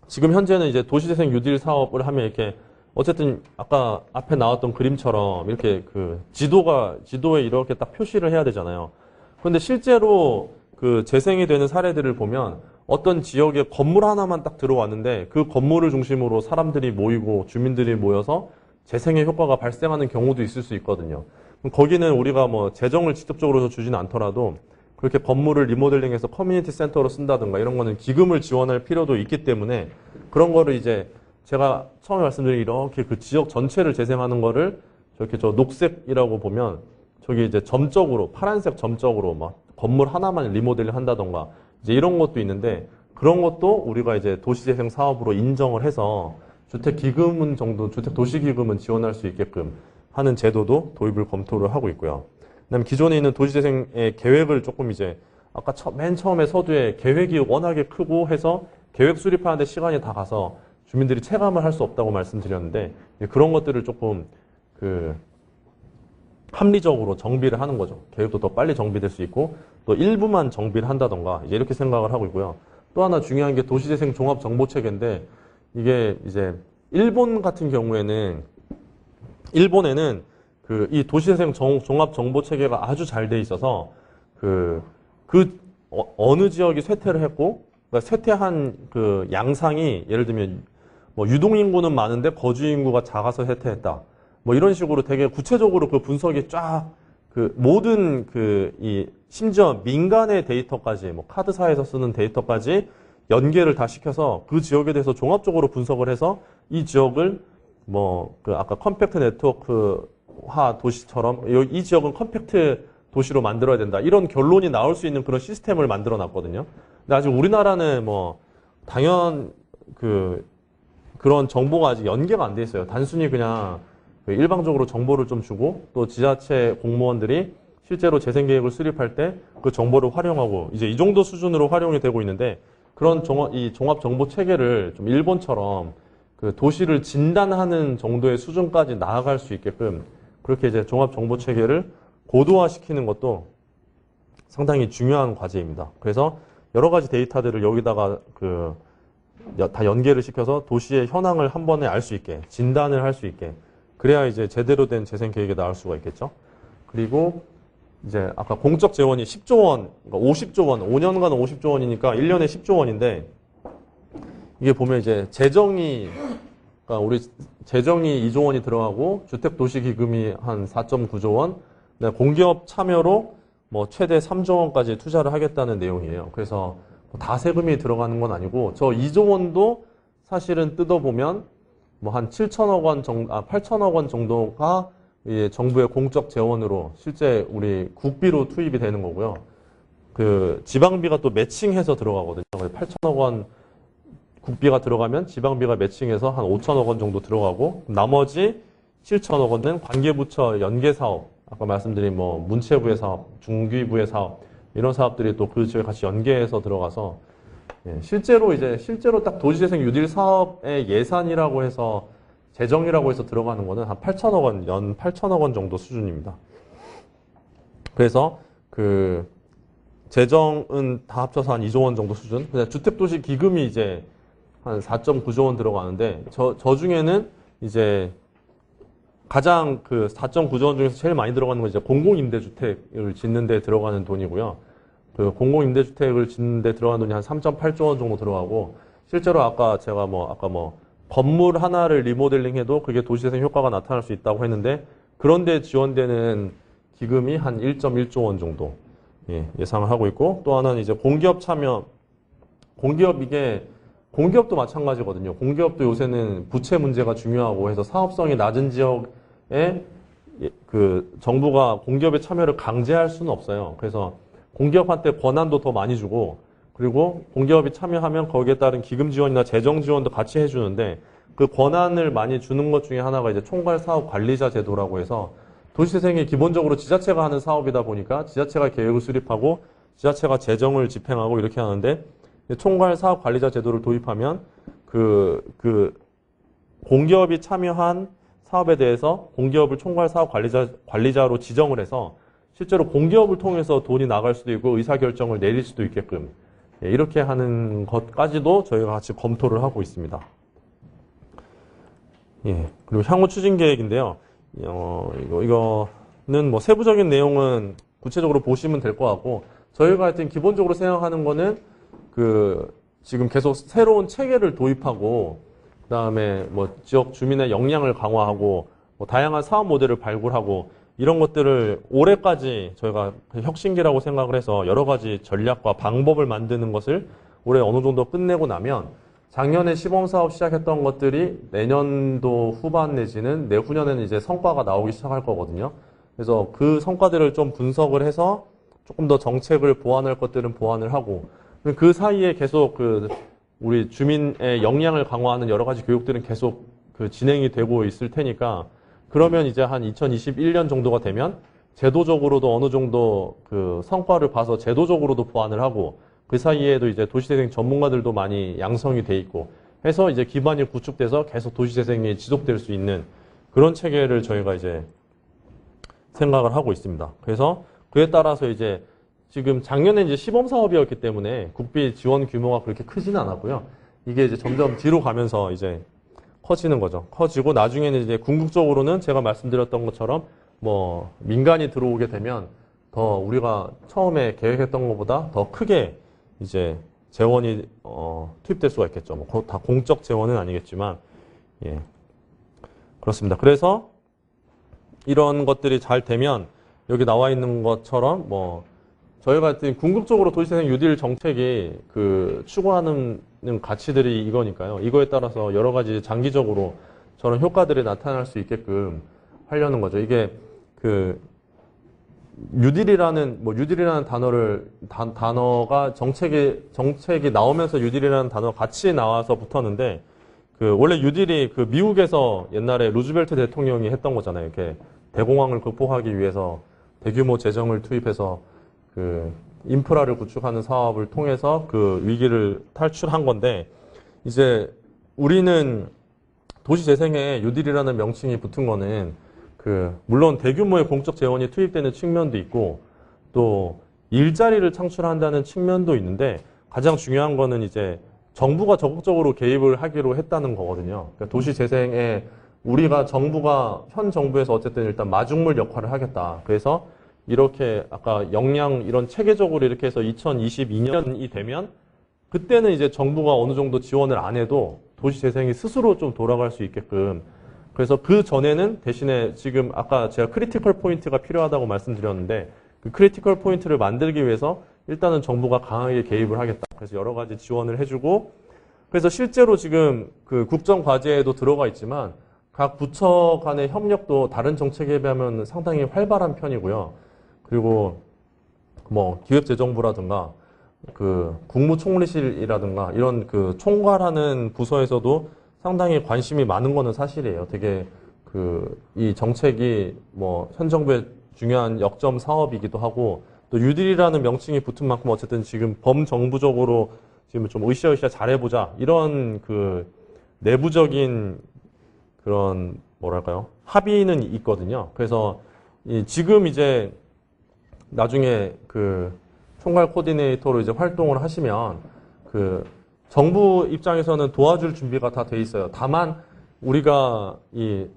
지금 현재는 이제 도시재생 뉴딜 사업을 하면 이렇게 어쨌든 아까 앞에 나왔던 그림처럼 이렇게 지도에 이렇게 딱 표시를 해야 되잖아요. 그런데 실제로 그 재생이 되는 사례들을 보면 어떤 지역에 건물 하나만 딱 들어왔는데 그 건물을 중심으로 사람들이 모이고 주민들이 모여서 재생의 효과가 발생하는 경우도 있을 수 있거든요. 거기는 우리가 뭐 재정을 직접적으로 주지는 않더라도 그렇게 건물을 리모델링해서 커뮤니티 센터로 쓴다든가 이런 거는 기금을 지원할 필요도 있기 때문에 그런 거를 이제 제가 처음에 말씀드린 이렇게 그 지역 전체를 재생하는 거를 저렇게 저 녹색이라고 보면 저기 이제 점적으로 파란색 점적으로 막 건물 하나만 리모델링 한다던가 이제 이런 것도 있는데 그런 것도 우리가 이제 도시재생 사업으로 인정을 해서 주택도시기금은 지원할 수 있게끔 하는 제도도 도입을 검토를 하고 있고요. 그다음에 기존에 있는 도시재생의 계획을 조금 이제 아까 맨 처음에 서두에 계획이 워낙에 크고 해서 계획 수립하는데 시간이 다 가서 주민들이 체감을 할 수 없다고 말씀드렸는데 그런 것들을 조금 합리적으로 정비를 하는 거죠. 계획도 더 빨리 정비될 수 있고 또 일부만 정비를 한다던가 이제 이렇게 생각을 하고 있고요. 또 하나 중요한 게 도시재생 종합정보체계인데 이게 이제 일본 같은 경우에는 일본에는 이 도시재생 종합정보체계가 아주 잘 돼 있어서 어느 지역이 쇠퇴를 했고 그러니까 쇠퇴한 그 양상이 예를 들면 뭐 유동인구는 많은데 거주인구가 작아서 쇠퇴했다. 뭐 이런 식으로 되게 구체적으로 그 분석이 쫙 모든 심지어 민간의 데이터까지 뭐 카드사에서 쓰는 데이터까지 연계를 다 시켜서 그 지역에 대해서 종합적으로 분석을 해서 이 지역을 아까 컴팩트 네트워크화 도시처럼 이 지역은 컴팩트 도시로 만들어야 된다. 이런 결론이 나올 수 있는 그런 시스템을 만들어 놨거든요. 근데 아직 우리나라는 그런 정보가 아직 연계가 안 돼 있어요. 단순히 그냥 일방적으로 정보를 좀 주고 또 지자체 공무원들이 실제로 재생계획을 수립할 때 그 정보를 활용하고 이제 이 정도 수준으로 활용이 되고 있는데 그런 이 종합정보체계를 좀 일본처럼 도시를 진단하는 정도의 수준까지 나아갈 수 있게끔 그렇게 이제 종합정보체계를 고도화시키는 것도 상당히 중요한 과제입니다. 그래서 여러 가지 데이터들을 여기다가 다 연계를 시켜서 도시의 현황을 한 번에 알 수 있게 진단을 할 수 있게 그래야 이제 제대로 된 재생 계획이 나올 수가 있겠죠. 그리고 이제 아까 공적 재원이 10조 원, 그러니까 50조 원, 5년간 50조 원이니까 1년에 10조 원인데 이게 보면 이제 그러니까 우리 재정이 2조 원이 들어가고 주택도시기금이 한 4.9조 원, 공기업 참여로 뭐 최대 3조 원까지 투자를 하겠다는 내용이에요. 그래서 다 세금이 들어가는 건 아니고 저 2조 원도 사실은 뜯어보면 뭐 한 7천억 원 정도, 8천억 원 정도가 정부의 공적 재원으로 실제 우리 국비로 투입이 되는 거고요. 지방비가 또 매칭해서 들어가거든요. 8천억 원 국비가 들어가면 지방비가 매칭해서 한 5천억 원 정도 들어가고 나머지 7천억 원은 관계부처 연계사업, 아까 말씀드린 뭐 문체부의 사업, 중기부의 사업 이런 사업들이 또 그 지역에 같이 연계해서 들어가서 실제로 딱 도시재생 뉴딜 사업의 예산이라고 해서 재정이라고 해서 들어가는 거는 한 8천억 원, 연 8천억 원 정도 수준입니다. 그래서 재정은 다 합쳐서 한 2조 원 정도 수준. 주택도시 기금이 이제 한 4.9조 원 들어가는데 저 중에는 이제 가장 4.9조 원 중에서 제일 많이 들어가는 건 이제 공공임대주택을 짓는 데 들어가는 돈이고요. 공공임대주택을 짓는 데 들어가는 돈이 한 3.8조 원 정도 들어가고 실제로 아까 건물 하나를 리모델링 해도 그게 도시재생 효과가 나타날 수 있다고 했는데 그런데 지원되는 기금이 한 1.1조 원 정도 예상을 하고 있고, 또 하나는 이제 공기업 참여, 공기업도 마찬가지거든요. 공기업도 요새는 부채 문제가 중요하고 해서 사업성이 낮은 지역에 그 정부가 공기업의 참여를 강제할 수는 없어요. 그래서 공기업한테 권한도 더 많이 주고, 그리고 공기업이 참여하면 거기에 따른 기금 지원이나 재정 지원도 같이 해주는데, 그 권한을 많이 주는 것 중에 하나가 이제 총괄 사업 관리자 제도라고 해서, 도시재생이 기본적으로 지자체가 하는 사업이다 보니까 지자체가 계획을 수립하고 지자체가 재정을 집행하고 이렇게 하는데, 총괄 사업 관리자 제도를 도입하면 그 공기업이 참여한 사업에 대해서 공기업을 총괄 사업 관리자로 지정을 해서 실제로 공기업을 통해서 돈이 나갈 수도 있고 의사결정을 내릴 수도 있게끔 이렇게 하는 것까지도 저희가 같이 검토를 하고 있습니다. 그리고 향후 추진 계획인데요. 이거는 뭐 세부적인 내용은 구체적으로 보시면 될 것 같고, 저희가 하여튼 기본적으로 생각하는 거는 지금 계속 새로운 체계를 도입하고, 그 다음에 뭐 지역 주민의 역량을 강화하고, 뭐 다양한 사업 모델을 발굴하고, 이런 것들을 올해까지 저희가 혁신기라고 생각을 해서 여러 가지 전략과 방법을 만드는 것을 올해 어느 정도 끝내고 나면, 작년에 시범사업 시작했던 것들이 내년도 후반 내지는 내후년에는 이제 성과가 나오기 시작할 거거든요. 그래서 그 성과들을 좀 분석을 해서 조금 더 정책을 보완할 것들은 보완을 하고, 그 사이에 계속 우리 주민의 역량을 강화하는 여러 가지 교육들은 계속 진행이 되고 있을 테니까, 그러면 이제 한 2021년 정도가 되면 제도적으로도 어느 정도 성과를 봐서 제도적으로도 보완을 하고, 그 사이에도 이제 도시재생 전문가들도 많이 양성이 돼 있고 해서 이제 기반이 구축돼서 계속 도시재생이 지속될 수 있는 그런 체계를 저희가 이제 생각을 하고 있습니다. 그래서 그에 따라서 이제 지금 작년에 이제 시범 사업이었기 때문에 국비 지원 규모가 그렇게 크지는 않았고요. 이게 이제 점점 뒤로 가면서 이제 커지는 거죠. 커지고 나중에는 이제 궁극적으로는 제가 말씀드렸던 것처럼 뭐 민간이 들어오게 되면 더 우리가 처음에 계획했던 것보다 더 크게 이제 재원이 투입될 수가 있겠죠. 뭐 다 공적 재원은 아니겠지만, 그렇습니다. 그래서 이런 것들이 잘 되면 여기 나와 있는 것처럼 뭐 저희가 궁극적으로 도시재생 뉴딜 정책이 추구하는 가치들이 이거니까요. 이거에 따라서 여러 가지 장기적으로 저런 효과들이 나타날 수 있게끔 하려는 거죠. 이게 뉴딜이라는 단어가 정책이 나오면서 뉴딜이라는 단어가 같이 나와서 붙었는데, 원래 뉴딜이 미국에서 옛날에 루즈벨트 대통령이 했던 거잖아요. 이렇게 대공황을 극복하기 위해서 대규모 재정을 투입해서 인프라를 구축하는 사업을 통해서 위기를 탈출한 건데, 이제 우리는 도시재생에 뉴딜이라는 명칭이 붙은 거는 물론 대규모의 공적 재원이 투입되는 측면도 있고, 또 일자리를 창출한다는 측면도 있는데, 가장 중요한 거는 이제 정부가 적극적으로 개입을 하기로 했다는 거거든요. 그러니까 도시재생에 현 정부에서 어쨌든 일단 마중물 역할을 하겠다. 그래서 이렇게 아까 역량 이런 체계적으로 이렇게 해서 2022년이 되면 그때는 이제 정부가 어느 정도 지원을 안 해도 도시재생이 스스로 좀 돌아갈 수 있게끔, 그래서 그 전에는 대신에 지금 아까 제가 크리티컬 포인트가 필요하다고 말씀드렸는데, 그 크리티컬 포인트를 만들기 위해서 일단은 정부가 강하게 개입을 하겠다. 그래서 여러 가지 지원을 해주고, 그래서 실제로 지금 국정과제에도 들어가 있지만 각 부처 간의 협력도 다른 정책에 비하면 상당히 활발한 편이고요. 그리고 뭐 기획재정부라든가 국무총리실이라든가 이런 총괄하는 부서에서도 상당히 관심이 많은 거는 사실이에요. 되게 이 정책이 뭐 현 정부의 중요한 역점 사업이기도 하고, 또 뉴딜이라는 명칭이 붙은 만큼 어쨌든 지금 범정부적으로 지금 좀 으쌰으쌰 잘해보자 이런 내부적인 그런 뭐랄까요 합의는 있거든요. 그래서 지금 이제 나중에 총괄 코디네이터로 이제 활동을 하시면 정부 입장에서는 도와줄 준비가 다 돼 있어요. 다만 우리가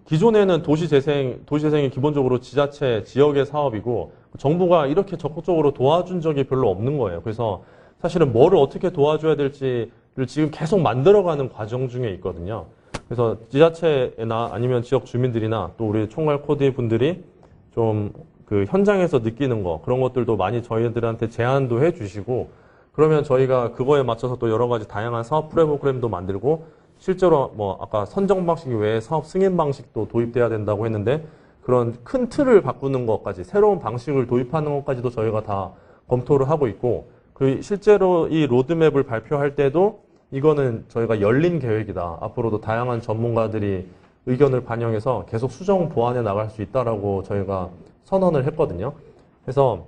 기존에는 도시재생이 기본적으로 지자체, 지역의 사업이고 정부가 이렇게 적극적으로 도와준 적이 별로 없는 거예요. 그래서 사실은 뭐를 어떻게 도와줘야 될지를 지금 계속 만들어가는 과정 중에 있거든요. 그래서 지자체나 아니면 지역 주민들이나 또 우리 총괄 코디 분들이 좀 그 현장에서 느끼는 거 그런 것들도 많이 저희들한테 제안도 해주시고 그러면 저희가 그거에 맞춰서 또 여러 가지 다양한 사업 프로그램도 만들고 실제로 뭐 아까 선정 방식 외에 사업 승인 방식도 도입돼야 된다고 했는데 그런 큰 틀을 바꾸는 것까지 새로운 방식을 도입하는 것까지도 저희가 다 검토를 하고 있고 그 실제로 이 로드맵을 발표할 때도 이거는 저희가 열린 계획이다. 앞으로도 다양한 전문가들이 의견을 반영해서 계속 수정 보완해 나갈 수 있다라고 저희가 선언을 했거든요. 그래서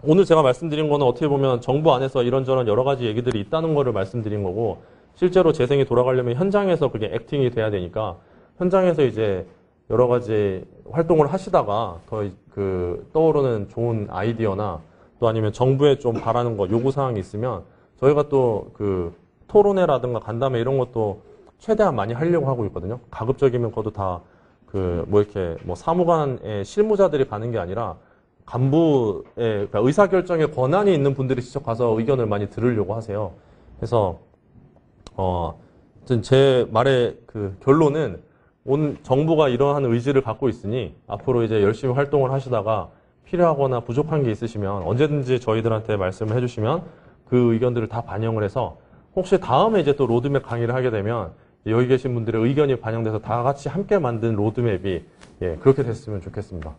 오늘 제가 말씀드린 거는 어떻게 보면 정부 안에서 이런저런 여러 가지 얘기들이 있다는 거를 말씀드린 거고 실제로 재생이 돌아가려면 현장에서 그게 액팅이 돼야 되니까 현장에서 이제 여러 가지 활동을 하시다가 더 그 떠오르는 좋은 아이디어나 또 아니면 정부에 좀 바라는 거 요구사항이 있으면 저희가 또 그 토론회라든가 간담회 이런 것도 최대한 많이 하려고 하고 있거든요. 가급적이면 그것도 다 그 뭐 이렇게 뭐 사무관의 실무자들이 가는 게 아니라 간부의 그러니까 의사결정에 권한이 있는 분들이 직접 가서 의견을 많이 들으려고 하세요. 그래서 제 말의 그 결론은 온 정부가 이러한 의지를 갖고 있으니 앞으로 이제 열심히 활동을 하시다가 필요하거나 부족한 게 있으시면 언제든지 저희들한테 말씀을 해주시면 그 의견들을 다 반영을 해서 혹시 다음에 이제 또 로드맵 강의를 하게 되면 여기 계신 분들의 의견이 반영돼서 다 같이 함께 만든 로드맵이 그렇게 됐으면 좋겠습니다.